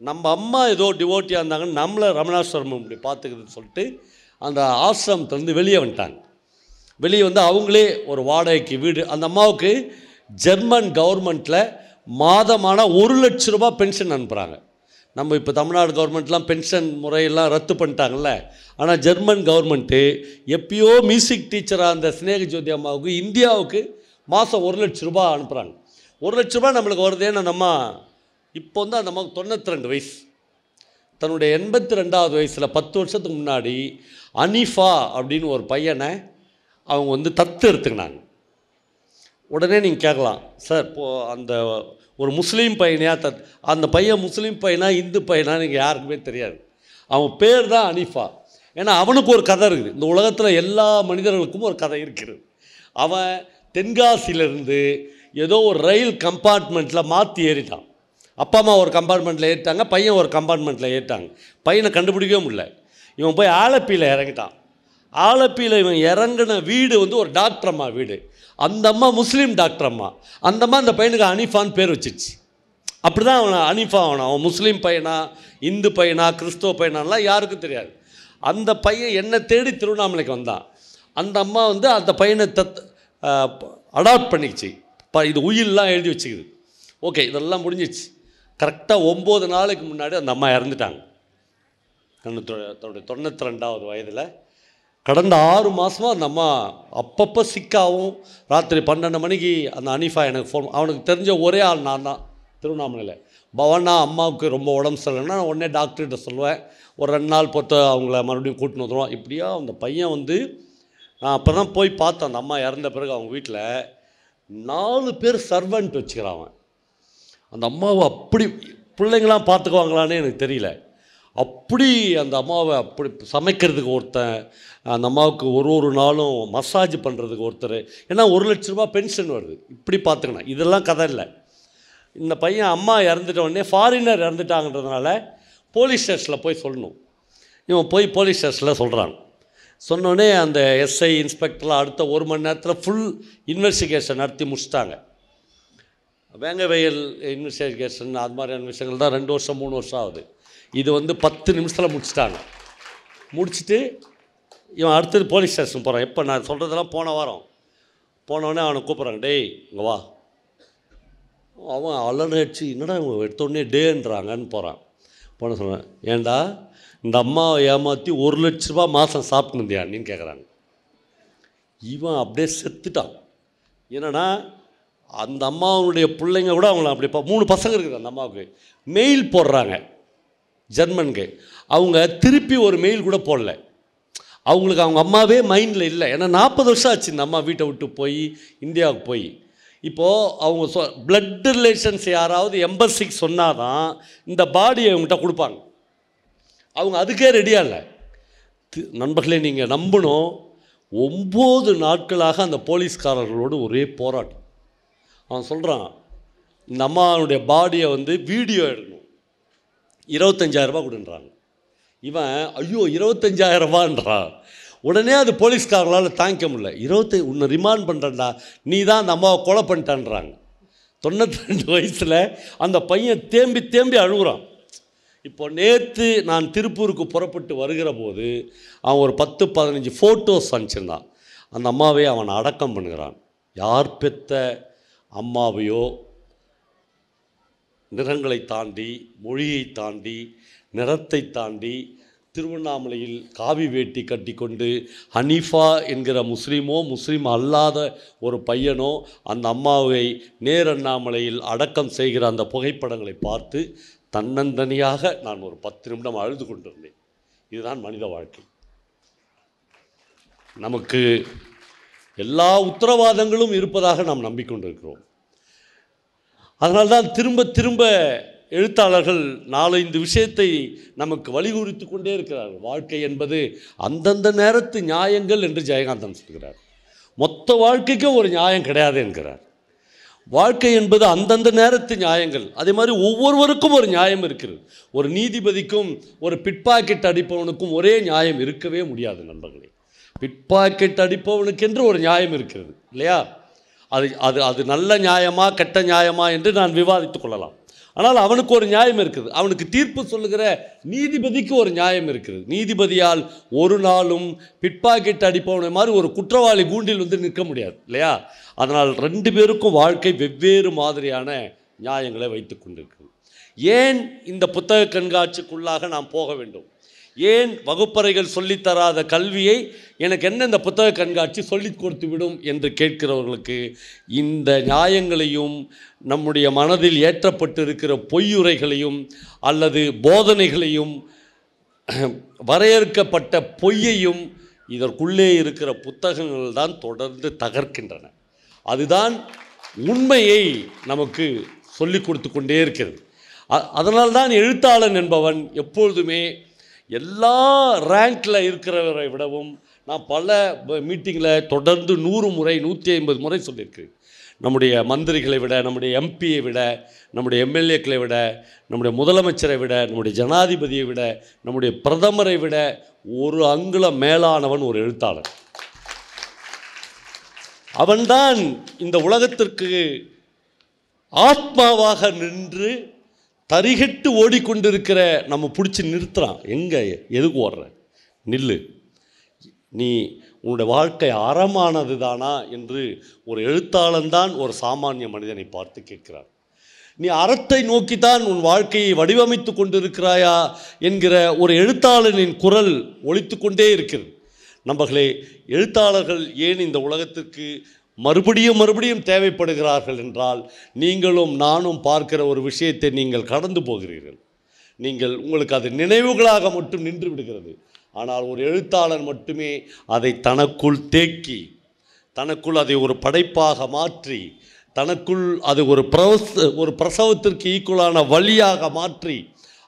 நம்ம அம்மா ஏதோ டிவோட்டியாக இருந்தாங்கன்னு நம்மளை ரமணாசிரமம் இப்படி பார்த்துக்குதுன்னு சொல்லிட்டு அந்த ஆசிரமத்துலேருந்து வெளியே வந்துட்டாங்க. வெளியே அவங்களே ஒரு வாடகைக்கு வீடு. அந்த அம்மாவுக்கு ஜெர்மன் கவர்மெண்ட்டில் மாதமான 1 லட்ச ரூபா பென்ஷன் அனுப்புகிறாங்க. நம்ம இப்போ தமிழ்நாடு கவர்மெண்ட்லாம் பென்ஷன் முறையெல்லாம் ரத்து பண்ணிட்டாங்கல்ல, ஆனால் ஜெர்மன் கவர்மெண்ட்டு எப்பயோ மியூசிக் டீச்சராக அந்த ஸ்னேக ஜோதி அம்மாவுக்கு இந்தியாவுக்கு மாதம் 1 லட்ச ரூபா அனுப்புகிறாங்க. 1 லட்ச ரூபா நம்மளுக்கு வருது. ஏன்னா நம்ம இப்போ அந்த அம்மாவுக்கு 92 வயசு. தன்னுடைய 82வது வயசில் 10 வருஷத்துக்கு முன்னாடி அனிஃபா அப்படின்னு ஒரு பையனை அவங்க தத்து எடுத்துக்கினாங்க. உடனே நீங்கள் கேட்கலாம், சார் இப்போது அந்த ஒரு முஸ்லீம் பையனையா அந்த பையன் முஸ்லீம் பையனா இந்து பையனா நீங்கள் யாருக்குமே தெரியாது. அவன் பேர் தான் அனீஃபா. ஏன்னா அவனுக்கு ஒரு கதை இருக்குது. இந்த உலகத்தில் எல்லா மனிதர்களுக்கும் ஒரு கதை இருக்கிறது. அவன் தென்காசியிலேருந்து ஏதோ ஒரு ரயில் கம்பார்ட்மெண்ட்டில் மாற்றி ஏறிட்டான். அப்பா அம்மா ஒரு கம்பார்ட்மெண்ட்டில் ஏறிட்டாங்க, பையன் ஒரு கம்பார்ட்மெண்ட்டில் ஏறிட்டாங்க. பையனை கண்டுபிடிக்கவே முடியல. இவன் போய் ஆலப்பியில் இறங்கிட்டான். ஆலப்பியில் இவன் இறங்கின வீடு வந்து ஒரு டாக்டர் அம்மா வீடு. அந்த அம்மா முஸ்லீம் டாக்டர் அம்மா. அந்த அம்மா அந்த பையனுக்கு அனீஃபான்னு பேர் வச்சிச்சு. அப்படி தான் அவனை அனீஃபா ஆகணும். அவன் முஸ்லீம் பையனா இந்து பையனா கிறிஸ்துவ பையனாலாம் யாருக்கும் தெரியாது. அந்த பையன் என்னை தேடி திருவண்ணாமலைக்கு வந்தான். அந்த அம்மா வந்து அந்த பையனை அடாப்ட் பண்ணிக்கிச்சு. இது உயிரெலாம் எழுதி வச்சுக்குது. ஓகே, இதெல்லாம் முடிஞ்சிச்சு. கரெக்டாக 9 நாளைக்கு முன்னாடி அந்த அம்மா இறந்துட்டாங்க. தன்னுடைய 92வது வயதில். கடந்த 6 மாதமாக அந்த அம்மா அப்பப்போ சிக்காவும், ராத்திரி 12 மணிக்கு அந்த அனீஃபா எனக்கு ஃபோன். அவனுக்கு தெரிஞ்ச ஒரே ஆள் நான் தான் திருவண்ணாமலையில். பவனா அம்மாவுக்கு ரொம்ப உடம்பு சரியில்லைன்னா நான் உடனே டாக்டர்கிட்ட சொல்லுவேன். ஒரு 2 நாள் பொறுத்து அவங்கள மறுபடியும் கூட்டின்னு வந்துடுவோம். இப்படியா அந்த பையன் வந்து நான் அப்போ தான் போய் பார்த்தேன். அந்த அம்மா இறந்த பிறகு அவங்க வீட்டில் 4 பேர் சர்வெண்ட் வச்சுக்கிறான். அந்த அம்மாவை அப்படி பிள்ளைங்களாம் பார்த்துக்குவாங்களான்னு எனக்கு தெரியல. அப்படி அந்த அம்மாவை அப்படி சமைக்கிறதுக்கு ஒருத்தன், அந்த அம்மாவுக்கு ஒரு நாளும் மசாஜ் பண்ணுறதுக்கு ஒருத்தர். ஏன்னா 1 லட்ச ரூபா பென்ஷன் வருது. இப்படி பார்த்துக்கணும். இதெல்லாம் கதை இல்லை. இந்த பையன் அம்மா இறந்துட்ட உடனே ஃபாரினர் இறந்துட்டாங்கன்றதுனால போலீஸ் ஸ்டேஷனில் போய் சொல்லணும். இவன் போய் போலீஸ் ஸ்டேஷனில் சொல்கிறான். சொன்னோடனே அந்த எஸ்ஐ இன்ஸ்பெக்டர்லாம் அடுத்த 1 மணி நேரத்தில் ஃபுல் இன்வெஸ்டிகேஷன் நடத்தி முடிச்சிட்டாங்க. வேங்கவயல் இன்வெஸ்டிகேஷன் அது மாதிரியான விஷயங்கள் தான் 2 வருஷம் 3 வருஷம் ஆகுது. இது வந்து 10 நிமிஷத்தில் முடிச்சிட்டாங்க. முடிச்சுட்டு இவன் அடுத்தது போலீஸ் ஸ்டேஷன் போகிறான். எப்போ நான் சொல்கிறதெல்லாம் போன வாரம். போனோடனே அவனை கூப்பிட்றாங்க, டேய் இங்கே வா. அவன் அலர்ச்சி, என்னடா இவங்க எடுத்தோடனே டேன்றாங்கன்னு போகிறான். போன சொன்னேன், ஏண்டா இந்த அம்மாவை ஏமாற்றி 1 லட்ச ரூபா மாதம் சாப்பிட்டுருந்தியான்னு கேட்குறாங்க. இவன் அப்படியே செத்துட்டான். என்னன்னா அந்த அம்மாவுடைய பிள்ளைங்க கூட அவங்கள அப்படி 3 பசங்க இருக்குது அந்த அம்மாவுக்கு. மெயில் போடுறாங்க ஜெர்மனுக்கு. அவங்க திருப்பி ஒரு மெயில் கூட போடல. அவங்களுக்கு அவங்க அம்மாவே மைண்டில் இல்லை. ஏன்னா 40 வருஷம் ஆச்சு இந்த அம்மா வீட்டை விட்டு போய் இந்தியாவுக்கு போய். இப்போது அவங்க பிளட் ரிலேஷன்ஸ் யாராவது எம்பசிக்கு சொன்னால் தான் இந்த பாடியை அவங்ககிட்ட கொடுப்பாங்க. அவங்க அதுக்கே ரெடியாக இல்லை. நண்பர்களே, நீங்கள் நம்பணும், 9 நாட்களாக அந்த போலீஸ்காரர்களோடு ஒரே போராட்டம். அவன் சொல்கிறான், இந்த அம்மாவுடைய பாடியை வந்து வீடியோ எடுக்கணும், 25,000 ரூபா கொடுன்றாங்க. இவன் ஐயோ 25,000 ரூபான்றான். உடனே அது போலீஸ்காரங்களால் தாங்கிக்க முடியல. உன்னை ரிமாண்ட் பண்ணுறேன்டா, நீ தான் அந்த அம்மாவை கொலை பண்ணிட்டான்றாங்க. 92 வயசில் அந்த பையன் தேம்பி தேம்பி அழுகுறான். இப்போ நேற்று நான் திருப்பூருக்கு புறப்பட்டு வருகிற போது அவன் ஒரு 10-15 ஃபோட்டோஸ் அனுப்பிச்சிருந்தான். அந்த அம்மாவை அவன் அடக்கம் பண்ணுகிறான். யார் பெற்ற அம்மாவையோ நிறங்களை தாண்டி, மொழியை தாண்டி, நிறத்தை தாண்டி திருவண்ணாமலையில் காவி வேட்டி கட்டி கொண்டு ஹனீஃபா என்கிற முஸ்லீமோ முஸ்லீம் அல்லாத ஒரு பையனோ அந்த அம்மாவை நேரண்ணாமலையில் அடக்கம் செய்கிற அந்த புகைப்படங்களை பார்த்து தன்னந்தனியாக நான் ஒரு 10 நிமிடம் அழுது கொண்டிருந்தேன். இதுதான் மனித வாழ்க்கை. நமக்கு எல்லா உத்தரவாதங்களும் இருப்பதாக நாம் நம்பிக்கொண்டிருக்கிறோம். அதனால்தான் திரும்ப திரும்ப எழுத்தாளர்கள் 4-5 விஷயத்தை நமக்கு வலியுறுத்தி கொண்டே இருக்கிறார்கள். வாழ்க்கை என்பது அந்தந்த நேரத்து நியாயங்கள் என்று ஜெயகாந்தன் சொல்கிறார். மொத்த வாழ்க்கைக்கும் ஒரு நியாயம் கிடையாது என்கிறார். வாழ்க்கை என்பது அந்தந்த நேரத்து நியாயங்கள். அதே மாதிரி ஒவ்வொருவருக்கும் ஒரு நியாயம் இருக்கிறது. ஒரு நீதிபதிக்கும் ஒரு பிட்பாக்கெட் அடிப்பவனுக்கும் ஒரே நியாயம் இருக்கவே முடியாது நண்பர்களே. பிட்பாக்கெட் அடிப்பவனுக்கென்று ஒரு நியாயம் இருக்கிறது இல்லையா? அது அது அது நல்ல நியாயமா கெட்ட நியாயமா என்று நான் விவாதித்து கொள்ளலாம். ஆனால் அவனுக்கு ஒரு நியாயம் இருக்குது. அவனுக்கு தீர்ப்பு சொல்லுகிற நீதிபதிக்கு ஒரு நியாயம் இருக்கிறது. நீதிபதியால் ஒரு நாளும் பிட்பாக்கெட் அடிப்பவனை மாதிரி ஒரு குற்றவாளி கூண்டில் வந்து நிற்க முடியாது இல்லையா? அதனால் 2 பேருக்கும் வாழ்க்கை வெவ்வேறு மாதிரியான நியாயங்களை வைத்து கொண்டிருக்கிறது. ஏன் இந்த புத்தக கண்காட்சிக்குள்ளாக நாம் போக வேண்டும்? ஏன் வகுப்பறைகள் சொல்லித்தராத கல்வியை எனக்கு என்ன இந்த புத்தக கண்காட்சி சொல்லிக் கொடுத்து விடும் என்று கேட்கிறவர்களுக்கு இந்த நியாயங்களையும் நம்முடைய மனதில் ஏற்றப்பட்டு இருக்கிற பொய்யுரைகளையும் அல்லது போதனைகளையும் வரையறுக்கப்பட்ட பொய்யையும் இதற்குள்ளே இருக்கிற புத்தகங்கள் தான் தொடர்ந்து தகர்க்கின்றன. அதுதான் உண்மையை நமக்கு சொல்லிக் கொடுத்து கொண்டே இருக்கிறது. அதனால்தான் எழுத்தாளன் என்பவன் எப்பொழுதுமே எல்லா ரேங்கில் இருக்கிறவரை விடவும், நான் பல மீட்டிங்கில் தொடர்ந்து 100 முறை 150 முறை சொல்லியிருக்கிறேன், நம்முடைய மந்திரிகளை விட, நம்முடைய எம்பியை விட, நம்முடைய எம்எல்ஏக்களை விட, நம்முடைய முதலமைச்சரை விட, நம்முடைய ஜனாதிபதியை விட, நம்முடைய பிரதமரை விட ஒரு அங்குலம் மேலானவன் ஒரு எழுத்தாளன். அவன்தான் இந்த உலகத்திற்கு ஆத்மாவாக நின்று தரிகட்டு ஓடிக்கொண்டிருக்கிற நம்ம பிடிச்சி நிறுத்துறான். எங்கே எதுக்கு ஓடுற, நில்லு, நீ உன்னுடைய வாழ்க்கை அறமானது தானா என்று ஒரு எழுத்தாளன் தான் ஒரு சாமானிய மனிதனை பார்த்து கேட்கிறார். நீ அறத்தை நோக்கித்தான் உன் வாழ்க்கையை வடிவமைத்து கொண்டிருக்கிறாயா என்கிற ஒரு எழுத்தாளனின் குரல் ஒலித்து கொண்டே இருக்கிறது. நண்பர்களே, எழுத்தாளர்கள் ஏன் இந்த உலகத்திற்கு மறுபடியும் தேவைப்படுகிறார்கள் என்றால், நீங்களும் நானும் பார்க்கிற ஒரு விஷயத்தை நீங்கள் கடந்து போகிறீர்கள். உங்களுக்கு அது நினைவுகளாக மட்டும் நின்று விடுகிறது. ஆனால் ஒரு எழுத்தாளன் மட்டுமே அதை தனக்குள் தேக்கி, தனக்குள் அதை ஒரு படைப்பாக மாற்றி, தனக்குள் அது ஒரு பிரசவத்திற்கு ஈக்குவலான வழியாக மாற்றி,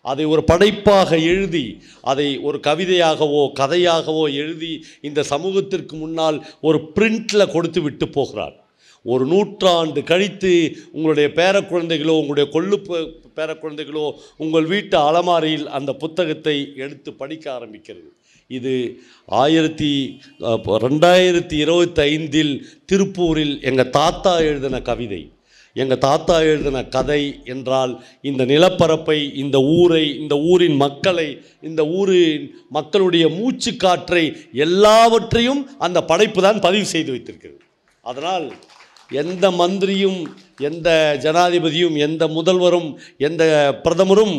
அதை ஒரு படைப்பாக எழுதி, அதை ஒரு கவிதையாகவோ கதையாகவோ எழுதி இந்த சமூகத்திற்கு முன்னால் ஒரு பிரிண்டில் கொடுத்து விட்டு போகிறார். ஒரு 100 ஆண்டு கழித்து உங்களுடைய பேரக்குழந்தைகளோ, உங்களுடைய பேரக்குழந்தைகளோ உங்கள் வீட்டு அலமாரியில் அந்த புத்தகத்தை எடுத்து படிக்க ஆரம்பிக்கிறது. இது 2025 திருப்பூரில் எங்கள் தாத்தா எழுதின கவிதை, எங்கள் தாத்தா எழுதின கதை என்றால், இந்த நிலப்பரப்பை, இந்த ஊரை, இந்த ஊரின் மக்களை, இந்த ஊரின் மக்களுடைய மூச்சு காற்றை எல்லாவற்றையும் அந்த படைப்பு தான் பதிவு செய்து வைத்திருக்கிறது. அதனால் எந்த மந்திரியும், எந்த ஜனாதிபதியும், எந்த முதல்வரும், எந்த பிரதமரும்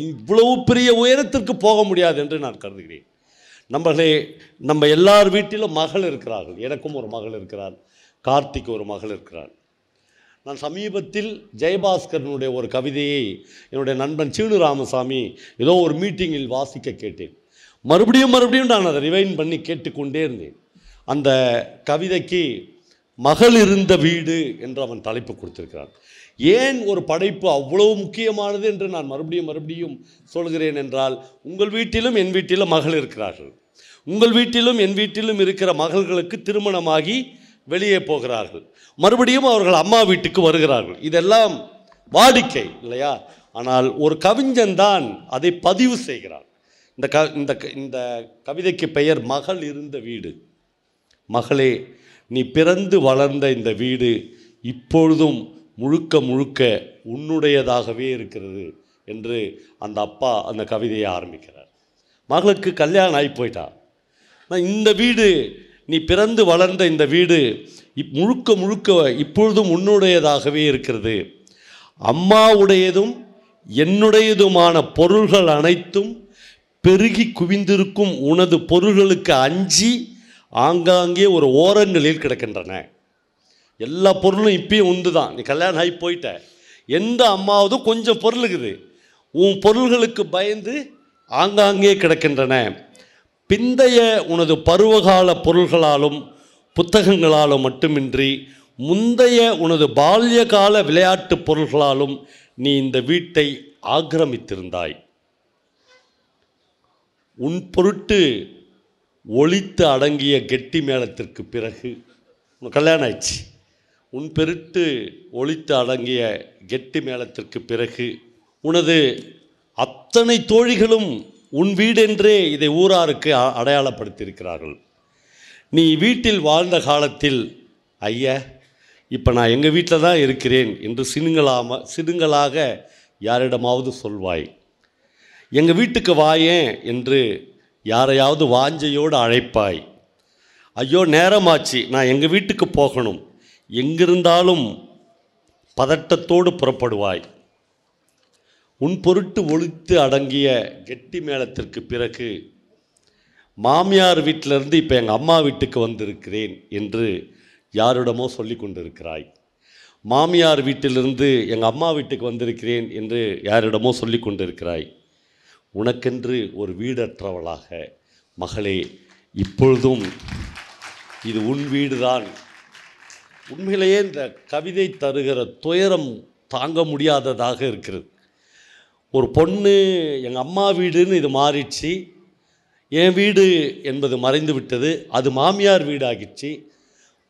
இவ்வளவு பெரிய உயரத்திற்கு போக முடியாது என்று நான் கருதுகிறேன். நம்ம எல்லார் வீட்டிலும் மகள் இருக்கிறார்கள். எனக்கும் ஒரு மகள் இருக்கிறார், கார்த்திக் ஒரு மகள் இருக்கிறார். நான் சமீபத்தில் ஜெயபாஸ்கரனுடைய ஒரு கவிதையை என்னுடைய நண்பன் சீனு ராமசாமி ஏதோ ஒரு மீட்டிங்கில் வாசிக்க கேட்டேன். மறுபடியும் நான் அதை ரிவைன் பண்ணி கேட்டுக்கொண்டே இருந்தேன். அந்த கவிதைக்கு மகள் இருந்த வீடு என்று அவன் தலைப்பு கொடுத்திருக்கிறான். ஏன் ஒரு படைப்பு அவ்வளவு முக்கியமானது என்று நான் மறுபடியும் சொல்கிறேன் என்றால், உங்கள் வீட்டிலும் என் வீட்டிலும் மகள் இருக்கிறார்கள். உங்கள் வீட்டிலும் என் வீட்டிலும் இருக்கிற மகள்களுக்கு திருமணமாகி வெளியே போகிறார்கள். மறுபடியும் அவர்கள் அம்மா வீட்டுக்கு வருகிறார்கள். இதெல்லாம் வாடிக்கை இல்லையா? ஆனால் ஒரு கவிஞன் தான் அதை பதிவு செய்கிறான். இந்த கவிதைக்கு பெயர் மகள் இருந்த வீடு. மகளே, நீ பிறந்து வளர்ந்த இந்த வீடு இப்பொழுதும் முழுக்க உன்னுடையதாகவே இருக்கிறது என்று அந்த அப்பா அந்த கவிதையை ஆரம்பிக்கிறார். மகளுக்கு கல்யாணம் ஆகி போயிட்டா. இந்த வீடு, நீ பிறந்து வளர்ந்த இந்த வீடு முழுக்க இப்பொழுதும் உன்னுடையதாகவே இருக்கிறது. அம்மாவுடையதும் என்னுடையதுமான பொருள்கள் அனைத்தும் பெருகி குவிந்திருக்கும் உனது பொருள்களுக்கு அஞ்சி ஆங்காங்கே ஒரு ஓரங்களில் கிடக்கின்றன. எல்லா பொருளும் இப்பயும் உண்டு தான். நீ கல்யாணம் ஆகி போயிட்ட, எந்த அம்மாவதும் கொஞ்சம் பொருள் இருக்குது, உன் பொருள்களுக்கு பயந்து ஆங்காங்கே கிடக்கின்றன. பிந்தைய உனது பருவகால பொருள்களாலும் புத்தகங்களாலும் மட்டுமின்றி முந்தைய உனது பால்யகால விளையாட்டு பொருள்களாலும் நீ இந்த வீட்டை ஆக்கிரமித்திருந்தாய். உன் பொருட்டு ஒளித்து அடங்கிய கெட்டி மேளத்திற்கு பிறகு, கல்யாணம் ஆயிடுச்சு, உன் பொருட்டு ஒளித்து அடங்கிய கெட்டி மேளத்திற்கு பிறகு உனது அத்தனை தோழிகளும் உன் வீடென்றே இதை ஊராருக்கு அடையாளப்படுத்தியிருக்கிறார்கள். நீ வீட்டில் வாழ்ந்த காலத்தில், ஐயா இப்போ நான் எங்கள் வீட்டில் தான் இருக்கிறேன் என்று சினுங்களாக யாரிடமாவது சொல்வாய். எங்கள் வீட்டுக்கு வாயேன் என்று யாரையாவது வாஞ்சையோடு அழைப்பாய். ஐயோ நேரமாச்சு, நான் எங்கள் வீட்டுக்கு போகணும், எங்கிருந்தாலும் பதட்டத்தோடு புறப்படுவாய். உன் பொருட்டு ஒளித்து அடங்கிய கெட்டி மேளத்திற்கு பிறகு மாமியார் வீட்டிலிருந்து இப்போ எங்கள் அம்மா வீட்டுக்கு வந்திருக்கிறேன் என்று யாரிடமோ சொல்லி கொண்டிருக்கிறாய். மாமியார் வீட்டிலிருந்து எங்கள் அம்மா வீட்டுக்கு வந்திருக்கிறேன் என்று யாரிடமோ சொல்லி கொண்டிருக்கிறாய். உனக்கென்று ஒரு வீடற்றவளாக, மகளே, இப்பொழுதும் இது உன் வீடுதான். உண்மையிலேயே இந்த கவிதை தருகிற துயரம் தாங்க முடியாததாக இருக்கிறது. ஒரு பொண்ணு எங்கள் அம்மா வீடுன்னு இது மாறிடுச்சு, என் வீடு என்பது மறைந்து விட்டது, அது மாமியார் வீடு ஆகிடுச்சு,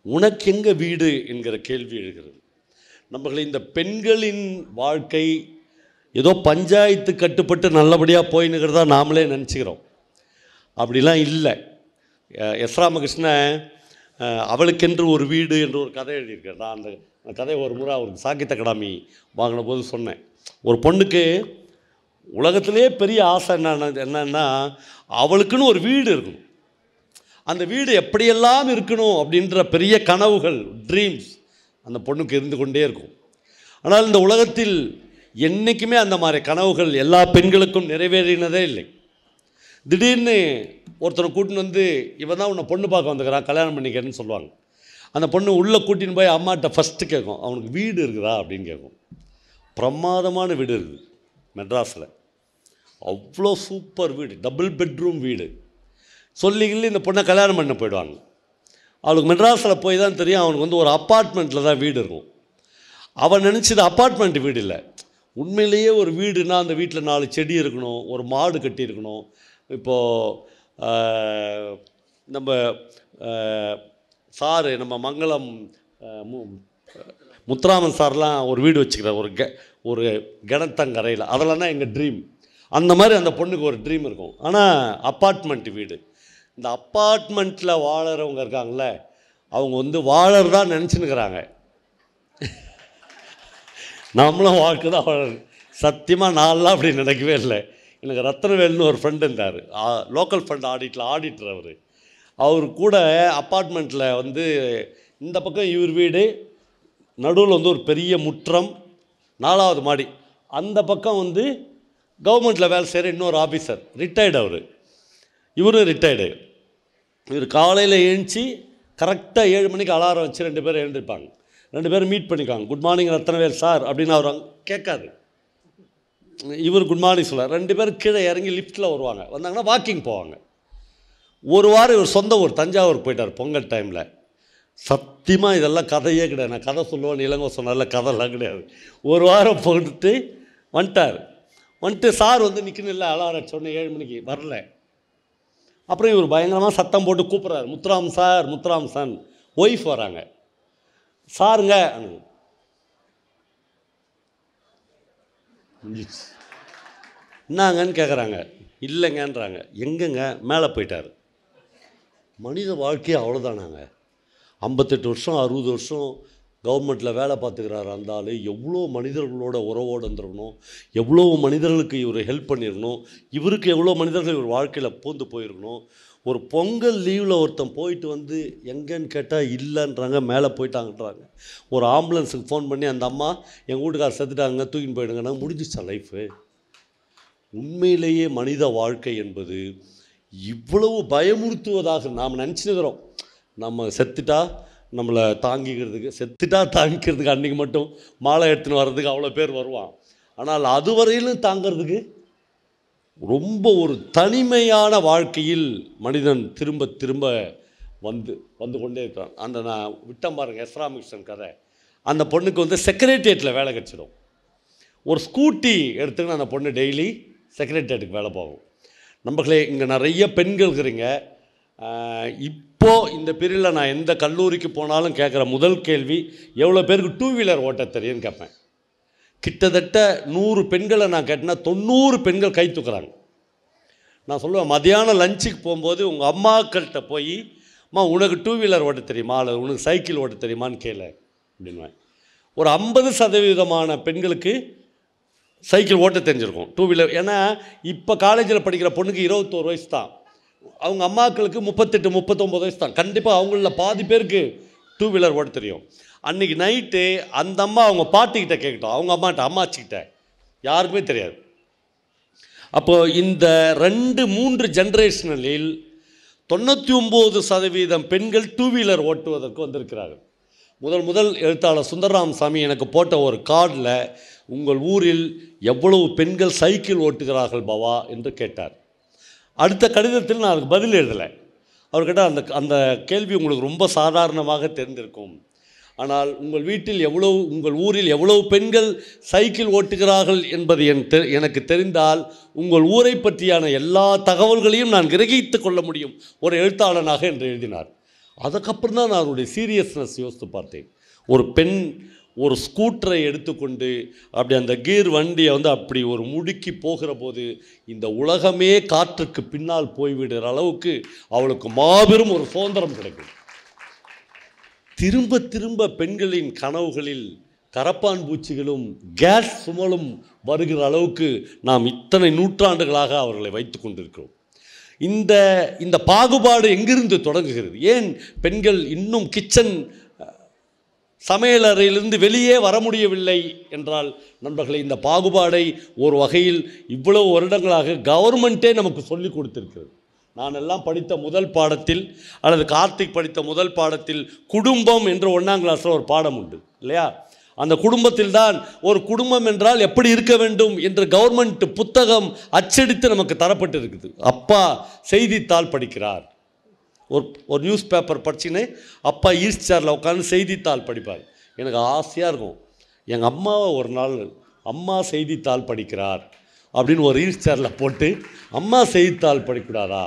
உனக்கு எங்கே வீடு என்கிற கேள்வி எழுகிறது. நம்மளை இந்த பெண்களின் வாழ்க்கை ஏதோ பஞ்சாயத்து கட்டுப்பட்டு நல்லபடியாக போயின்னுக்கிறதா நாமளே நினச்சிக்கிறோம். அப்படிலாம் இல்லை. எஸ் ராமகிருஷ்ணன் அவளுக்கென்று ஒரு வீடு என்று ஒரு கதை எழுதியிருக்கேன். நான் அந்த கதையை ஒரு முறை அவருக்கு சாகித்ய அகாடமி வாங்கின போது சொன்னேன். ஒரு பொண்ணுக்கு உலகத்திலே பெரிய ஆசை என்னன்னா அவளுக்குன்னு ஒரு வீடு இருக்கணும். அந்த வீடு எப்படியெல்லாம் இருக்கணும் அப்படின்ற பெரிய கனவுகள், ட்ரீம்ஸ் அந்த பொண்ணுக்கு இருந்து கொண்டே இருக்கும். ஆனால் இந்த உலகத்தில் என்றைக்குமே அந்த மாதிரி கனவுகள் எல்லா பெண்களுக்கும் நிறைவேறினதே இல்லை. திடீர்னு ஒருத்தனை கூட்டின்னு வந்து இவன் தான் உன்னை பொண்ணு பார்க்க வந்துக்கிறான், கல்யாணம் பண்ணிக்கிறேன்னு சொல்லுவாங்க. அந்த பொண்ணு உள்ளே கூட்டின்னு போய் அம்மாட்ட ஃபஸ்ட்டு கேட்கும், அவனுக்கு வீடு இருக்குதா அப்படின்னு கேட்கும். பிரமாதமான வீடு இருக்குது மெட்ராஸில், அவ்வளோ சூப்பர் வீடு, டபுள் பெட்ரூம் வீடு. சொல்லிக்கிள்ளி இந்த பொண்ணை கல்யாணம் பண்ண போயிடுவாங்க. அவளுக்கு மெட்ராஸில் போய் தான் தெரியும் அவனுக்கு வந்து ஒரு அப்பார்ட்மெண்ட்டில் தான் வீடு இருக்கும். அவன் நினச்சது அப்பார்ட்மெண்ட் வீடு இல்லை, உண்மையிலேயே ஒரு வீடுனா அந்த வீட்டில் 4 செடி இருக்கணும், ஒரு மாடு கட்டி இருக்கணும். இப்போது நம்ம சாரு நம்ம மங்களம் முத்துராமன் சார்லாம் ஒரு வீடு வச்சுக்கிறார் ஒரு கிணத்தங்கரையில். அதெல்லாம் தான் எங்கள் ட்ரீம். அந்த மாதிரி அந்த பொண்ணுக்கு ஒரு ட்ரீம் இருக்கும். ஆனால் அப்பார்ட்மெண்ட் வீடு, இந்த அப்பார்ட்மெண்ட்டில் வாழறவங்க இருக்காங்களே அவங்க வந்து வாழறதான் நினச்சின்னுக்கிறாங்க. நம்மளும் வாழ்க்கை தான் வாழறது. சத்தியமாக நான்லாம் அப்படி நினைக்கவே இல்லை. எனக்கு ரத்னவேல்னு ஒரு ஃப்ரெண்டு இருந்தார், லோக்கல் ஃப்ரெண்ட் ஆடிட்டர். அவர் கூட அப்பார்ட்மெண்ட்டில் வந்து இந்த பக்கம் இவர் வீடு, நடுவில் வந்து ஒரு பெரிய முற்றம், 4வது மாடி. அந்த பக்கம் வந்து கவர்மெண்ட்டில் வேலை செய்கிற இன்னொரு ஆஃபீஸர், ரிட்டையர்டு. இவரும் ரிட்டையர்டு. இவர் காலையில் எழுந்துச்சி கரெக்டாக 7 மணிக்கு அலாரம் வச்சு 2 பேரும் எழுந்திருப்பாங்க. 2 பேரும் மீட் பண்ணிக்காங்க. குட் மார்னிங் ரத்னவேல் சார் அப்படின்னு அவர் கேட்காது. இவர் குட் மார்னிங் சொல்ல 2 பேரும் கீழே இறங்கி லிஃப்ட்டில் வருவாங்க. வந்தாங்கன்னா வாக்கிங் போவாங்க. ஒரு வாரம் இவர் சொந்த ஊர் தஞ்சாவூர் போயிட்டார் பொங்கல் டைமில். சத்தியமாக இதெல்லாம் கதையே கிடையாது. நான் கதை சொல்லுவேன், இளங்கோ சொன்னால கதைலாம் கிடையாது. ஒரு வாரம் போட்டுட்டு வந்துட்டு சார் வந்து நிற்கணும் இல்லை, அலாரம் சொன்ன 7 மணிக்கு வரல. அப்புறம் இவர் பயங்கரமாக சத்தம் போட்டு கூப்பிட்றாரு, முத்துராம் சார். ஒய்ஃப் வராங்க, சாருங்க என்னங்கன்னு கேட்குறாங்க. இல்லைங்கன்றாங்க. எங்கங்க? மேலே போயிட்டார். மனித வாழ்க்கையை அவ்வளோதானாங்க. 58 வருஷம் 60 வருஷம் கவர்மெண்ட்டில் வேலை பார்த்துக்கிறாரு அந்த ஆள். எவ்வளோ மனிதர்களோட உறவோடு வந்துருக்கணும், எவ்வளோ மனிதர்களுக்கு இவர் ஹெல்ப் பண்ணியிருக்கணும், இவருக்கு எவ்வளோ மனிதர்கள் இவர் வாழ்க்கையில் பூந்து போயிருக்கணும். ஒரு பொங்கல் லீவில் ஒருத்தன் போயிட்டு வந்து எங்கேன்னு கேட்டால் இல்லைன்றாங்க, மேலே போயிட்டாங்கன்றாங்க. ஒரு ஆம்புலன்ஸுக்கு ஃபோன் பண்ணி அந்த அம்மா எங்கள் வீட்டுக்காரர் செத்துட்டாங்க தூக்கின்னு போயிடுங்கன்னா முடிஞ்சிச்சா லைஃபு? உண்மையிலேயே மனித வாழ்க்கை என்பது இவ்வளவு பயமுறுத்துவதாக நாம் நினச்சிருக்கிறோம். நம்ம செத்துட்டா நம்மளை தாங்கிக்கிறதுக்கு அன்றைக்கி மட்டும் மாலை எடுத்துன்னு வர்றதுக்கு அவ்வளோ பேர் வருவான். ஆனால் அதுவரையிலும் தாங்கிறதுக்கு ரொம்ப ஒரு தனிமையான வாழ்க்கையில் மனிதன் திரும்ப திரும்ப வந்து கொண்டே இருக்கிறான். அந்த நான் விட்டம் பாருங்கள் எஸ் ராமகிருஷ்ணன் கதை. அந்த பொண்ணுக்கு வந்து செக்ரட்டேரியட்டில் வேலை கிடச்சிடும். ஒரு ஸ்கூட்டி எடுத்துக்கின்னு அந்த பொண்ணு டெய்லி செக்ரட்டேரியட்டுக்கு வேலை போகும். நம்மளே இங்கே நிறைய பெண்கள் இருக்கிறீங்க. இப்போது இந்த பீரியடில் நான் எந்த கல்லூரிக்கு போனாலும் கேட்குற முதல் கேள்வி, எவ்வளோ பேருக்கு 2 வீலர் ஓட்ட தெரியும்னு கேட்பேன். கிட்டத்தட்ட 100 பெண்களை நான் கேட்டேன்னா 90 பெண்கள் கை தூக்குறாங்க. நான் சொல்லுவேன், மதியானம் லஞ்சுக்கு போகும்போது உங்கள் அம்மாக்கள்கிட்ட போய், அம்மா உனக்கு 2 வீலர் ஓட்ட தெரியுமா, இல்லை உனக்கு சைக்கிள் ஓட்ட தெரியுமான்னு கேளு அப்படின்வேன். ஒரு 50% பெண்களுக்கு சைக்கிள் ஓட்ட தெரிஞ்சிருக்கும், 2 வீலர். ஏன்னா இப்போ காலேஜில் படிக்கிற பொண்ணுக்கு 21 வயசு தான், அவங்க அம்மாக்களுக்கு 38 39 வயசு தான். கண்டிப்பாக அவங்களில் பாதி பேருக்கு 2 வீலர் ஓட்ட தெரியும். அன்றைக்கி நைட்டு அந்த அம்மா அவங்க பாட்டிக்கிட்ட கேட்கட்டும், அவங்க அம்மாச்சிக்கிட்ட யாருக்குமே தெரியாது. அப்போது இந்த 2-3 ஜென்ரேஷனில் 99% பெண்கள் 2 வீலர் ஓட்டுவதற்கு வந்திருக்கிறார்கள். முதல் எழுத்தாளர் சுந்தரராமசாமி எனக்கு போட்ட ஒரு கார்டில், உங்கள் ஊரில் எவ்வளவு பெண்கள் சைக்கிள் ஓட்டுகிறார்கள் பவா என்று கேட்டார். அடுத்த கடிதத்தில் நான் அதுக்கு பதில் எழுதலை. அவர் கேட்டால் அந்த கேள்வி உங்களுக்கு ரொம்ப சாதாரணமாக தெரிந்திருக்கும், ஆனால் உங்கள் ஊரில் எவ்வளவு பெண்கள் சைக்கிள் ஓட்டுகிறார்கள் என்பது எனக்கு தெரிந்தால் உங்கள் ஊரை பற்றியான எல்லா தகவல்களையும் நான் கிரகித்து கொள்ள முடியும் ஒரு எழுத்தாளனாக என்று எழுதினார். அதுக்கப்புறம் தான் நான் அவருடைய சீரியஸ்னஸ் யோசித்து பார்த்தேன். ஒரு பெண் ஒரு ஸ்கூட்டரை எடுத்துக்கொண்டு அப்படி அந்த கீர் வண்டியை அப்படி ஒரு முடுக்கி போகிற போது இந்த உலகமே காற்றுக்கு பின்னால் போய்விடுற அளவுக்கு அவளுக்கு மாபெரும் ஒரு சுதந்திரம் கிடைக்கும். திரும்ப திரும்ப பெண்களின் கனவுகளில் கரப்பான் பூச்சிகளும் கேஸ் சுமலும் வருகிற அளவுக்கு நாம் இத்தனை நூற்றாண்டுகளாக அவர்களை வைத்து கொண்டிருக்கிறோம். இந்த பாகுபாடு எங்கிருந்து தொடங்குகிறது? ஏன் பெண்கள் இன்னும் கிச்சன் சமையலறையிலிருந்து வெளியே வர முடியவில்லை என்றால், நண்பர்களே, இந்த பாகுபாடை ஒரு வகையில் இவ்வளவு வருடங்களாக கவர்மெண்ட்டே நமக்கு சொல்லிக் கொடுத்திருக்கிறது. நான் எல்லாம் படித்த முதல் பாடத்தில் அல்லது கார்த்திக் படித்த முதல் பாடத்தில் குடும்பம் என்று 1ஆம் கிளாஸில் ஒரு பாடம் உண்டு இல்லையா? அந்த குடும்பத்தில் தான் ஒரு குடும்பம் என்றால் எப்படி இருக்க வேண்டும் என்று கவர்மெண்ட் புத்தகம் அச்சடித்து நமக்கு தரப்பட்டு இருக்குது. அப்பா செய்தித்தாள் படிக்கிறார், ஒரு நியூஸ் பேப்பர் படிச்சுன்னு அப்பா ஈஸ்ட் சேரில் உட்காந்து செய்தித்தாள் படிப்பார். எனக்கு ஆசையாக இருக்கும், எங்கள் அம்மாவை ஒரு நாள் அம்மா செய்தித்தாள் படிக்கிறார் அப்படின்னு ஒரு ஈஸ்ட் சேரில் போட்டு, அம்மா செய்தித்தாள் படிக்கூடாதா,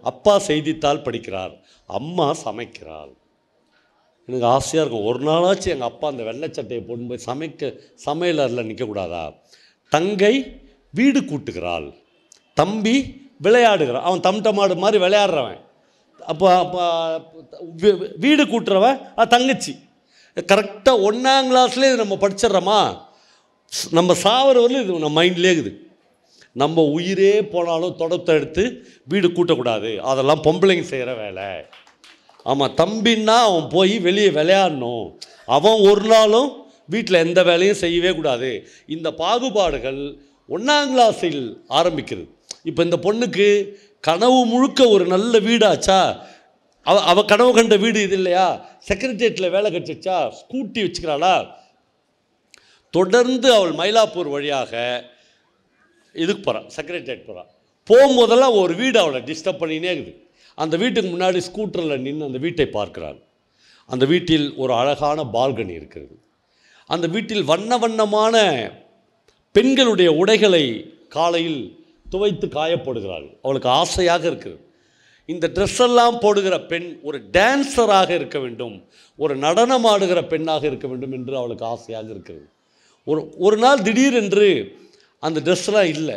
அப்பா செய்தித்தாள் படிக்கிறார், அம்மா சமைக்கிறாள். எனக்கு ஆசையாக இருக்கும், ஒரு நாளாச்சும் எங்கள் அப்பா அந்த வெள்ளைச்சட்டையை போட்டு போய் சமையலரில் நிற்கக்கூடாதா. தங்கை வீடு கூட்டுகிறாள், தம்பி விளையாடுகிறான், அவன் தம்டமாடு மாதிரி விளையாடுறவன். அப்போ வீடு கூட்டுறவன் தங்கச்சி. கரெக்டாக 1ஆம் கிளாஸ்லேயே இது நம்ம படிச்சிட்றோமா? நம்ம சாவர வரலும் இது நம்ம மைண்ட்லேயே இருக்குது. நம்ம உயிரே போனாலும் தொடத்தை எடுத்து வீடு கூட்டக்கூடாது, அதெல்லாம் பொம்பளைங்க செய்கிற வேலை. ஆமாம், தம்பின்னா அவன் போய் வெளியே விளையாடணும், அவன் ஒரு நாளும் வீட்டில் எந்த வேலையும் செய்யவே கூடாது. இந்த பாகுபாடுகள் 1ஆம் கிளாஸில் ஆரம்பிக்கிறது. இப்போ இந்த பொண்ணுக்கு கனவு முழுக்க ஒரு நல்ல வீடாச்சா? அவள் கனவு கண்ட வீடு இது இல்லையா? செக்ரட்டேரியட்டில் வேலை கட்டிச்சா? ஸ்கூட்டி வச்சுக்கிறாளா? தொடர்ந்து அவள் மயிலாப்பூர் வழியாக இதுக்கு போகிறான், செக்ரட்டேரியட் போகிறான். போகும்போதெல்லாம் ஒரு வீடு அவளை டிஸ்டர்ப் பண்ணினே இருக்குது. அந்த வீட்டுக்கு முன்னாடி ஸ்கூட்டரில் நின்று அந்த வீட்டை பார்க்கிறாள். அந்த வீட்டில் ஒரு அழகான பால்கனி இருக்கிறது. அந்த வீட்டில் வண்ண வண்ணமான பெண்களுடைய உடைகளை காலையில் துவைத்து காயப்படுகிறாள். அவளுக்கு ஆசையாக இருக்கிறது. இந்த ட்ரெஸ்ஸெல்லாம் போடுகிற பெண் ஒரு டான்ஸராக இருக்க வேண்டும், ஒரு நடனம் ஆடுகிற பெண்ணாக இருக்க வேண்டும் என்று அவளுக்கு ஆசையாக இருக்கிறது. ஒரு நாள் திடீரென்று அந்த ட்ரெஸ்லாம் இல்லை.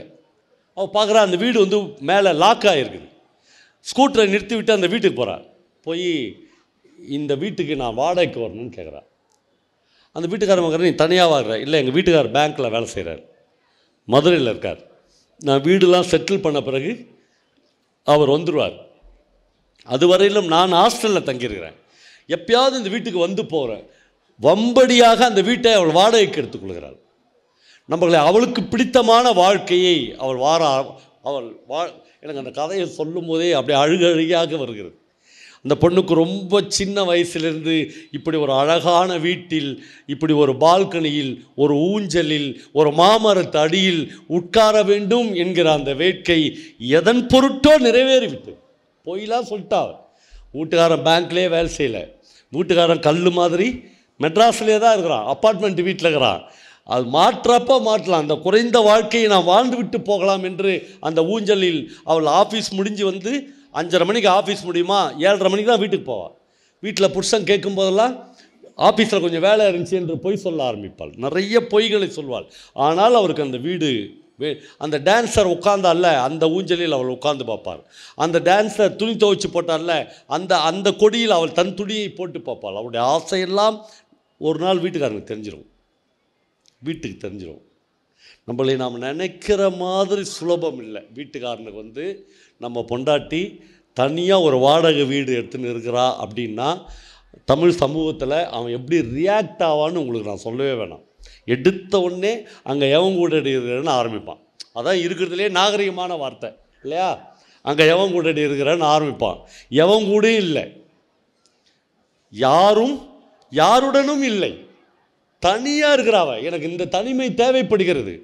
அவள் பார்க்குறா, அந்த வீடு மேலே லாக் ஆகிருக்குது. ஸ்கூட்டரை நிறுத்தி விட்டு அந்த வீட்டுக்கு போகிறாள். போய் இந்த வீட்டுக்கு நான் வாடகைக்கு வரணும்னு கேட்குறா. அந்த வீட்டுக்காரர் பார்க்குற, நீ தனியாக வாடுற? இல்லை, எங்கள் வீட்டுக்காரர் பேங்க்கில் வேலை செய்கிறார், மதுரையில் இருக்கார், நான் வீடெலாம் செட்டில் பண்ண பிறகு அவர் வந்துடுவார், அதுவரையிலும் நான் ஹாஸ்டலில் தங்கியிருக்கிறேன், எப்பயாவது இந்த வீட்டுக்கு வந்து போகிறேன். வம்படியாக அந்த வீட்டை அவள் வாடகைக்கு எடுத்துக்கொள்கிறாள். நம்மளை அவளுக்கு பிடித்தமான வாழ்க்கையை எனக்கு அந்த கதையை சொல்லும் போதே அப்படியே அழுகையாக வருகிறது. அந்த பொண்ணுக்கு ரொம்ப சின்ன வயசிலிருந்து இப்படி ஒரு அழகான வீட்டில், இப்படி ஒரு பால்கனியில், ஒரு ஊஞ்சலில், ஒரு மாமரத்து அடியில் உட்கார வேண்டும் என்கிற அந்த வேட்கை எதன் பொருட்டோ நிறைவேறிவிட்டு போயிலாம் சொல்லிட்டா. வீட்டுக்காரன் பேங்க்லேயே வேலை செய்யலை, வீட்டுக்காரன் கல் மாதிரி மெட்ராஸ்லேயே தான் இருக்கிறான், அப்பார்ட்மெண்ட் வீட்டில் இருக்கிறான். அது மாற்றப்போ மாற்றலாம், அந்த குறைந்த வாழ்க்கையை நான் வாழ்ந்து விட்டு போகலாம் என்று அந்த ஊஞ்சலில் அவள் ஆஃபீஸ் முடிஞ்சு 5:30 மணிக்கு ஆஃபீஸ் முடியுமா, 7:30 மணிக்கு தான் வீட்டுக்கு போவாள். வீட்டில் புருஷன் கேட்கும் போதெல்லாம் ஆஃபீஸில் கொஞ்சம் வேலை இருந்துச்சு என்று பொய் சொல்ல ஆரம்பிப்பாள், நிறைய பொய்களை சொல்வாள். ஆனால் அவருக்கு அந்த வீடு, அந்த டான்ஸர் உட்காந்தால அந்த ஊஞ்சலில் அவள் உட்கார்ந்து பார்ப்பாள். அந்த டான்ஸர் துணி துவைச்சி போட்டால அந்த கொடியில் அவள் தன் துணியை போட்டு பார்ப்பாள். அவளுடைய ஆசையெல்லாம் ஒரு நாள் வீட்டுக்கு தெரிஞ்சிடும். நம்மளை நாம் நினைக்கிற மாதிரி சுலபம் இல்லை. வீட்டுக்காரனுக்கு நம்ம பொண்டாட்டி தனியாக ஒரு வாடகை வீடு எடுத்துன்னு இருக்கிறா அப்படின்னா தமிழ் சமூகத்தில் அவன் எப்படி ரியாக்ட் ஆவான்னு உங்களுக்கு நான் சொல்லவே வேணாம். எடுத்த உடனே அங்கே எவன் கூட இருக்கிறன்னு ஆரம்பிப்பான். அதான் இருக்கிறதுலே நாகரிகமான வார்த்தை இல்லையா? அங்கே எவன் கூட இருக்கிறன்னு ஆரம்பிப்பான். எவன் கூட இல்லை, யாருடனும் இல்லை, தனியாக இருக்கிறாவ. எனக்கு இந்த தனிமை தேவைப்படுகிறது,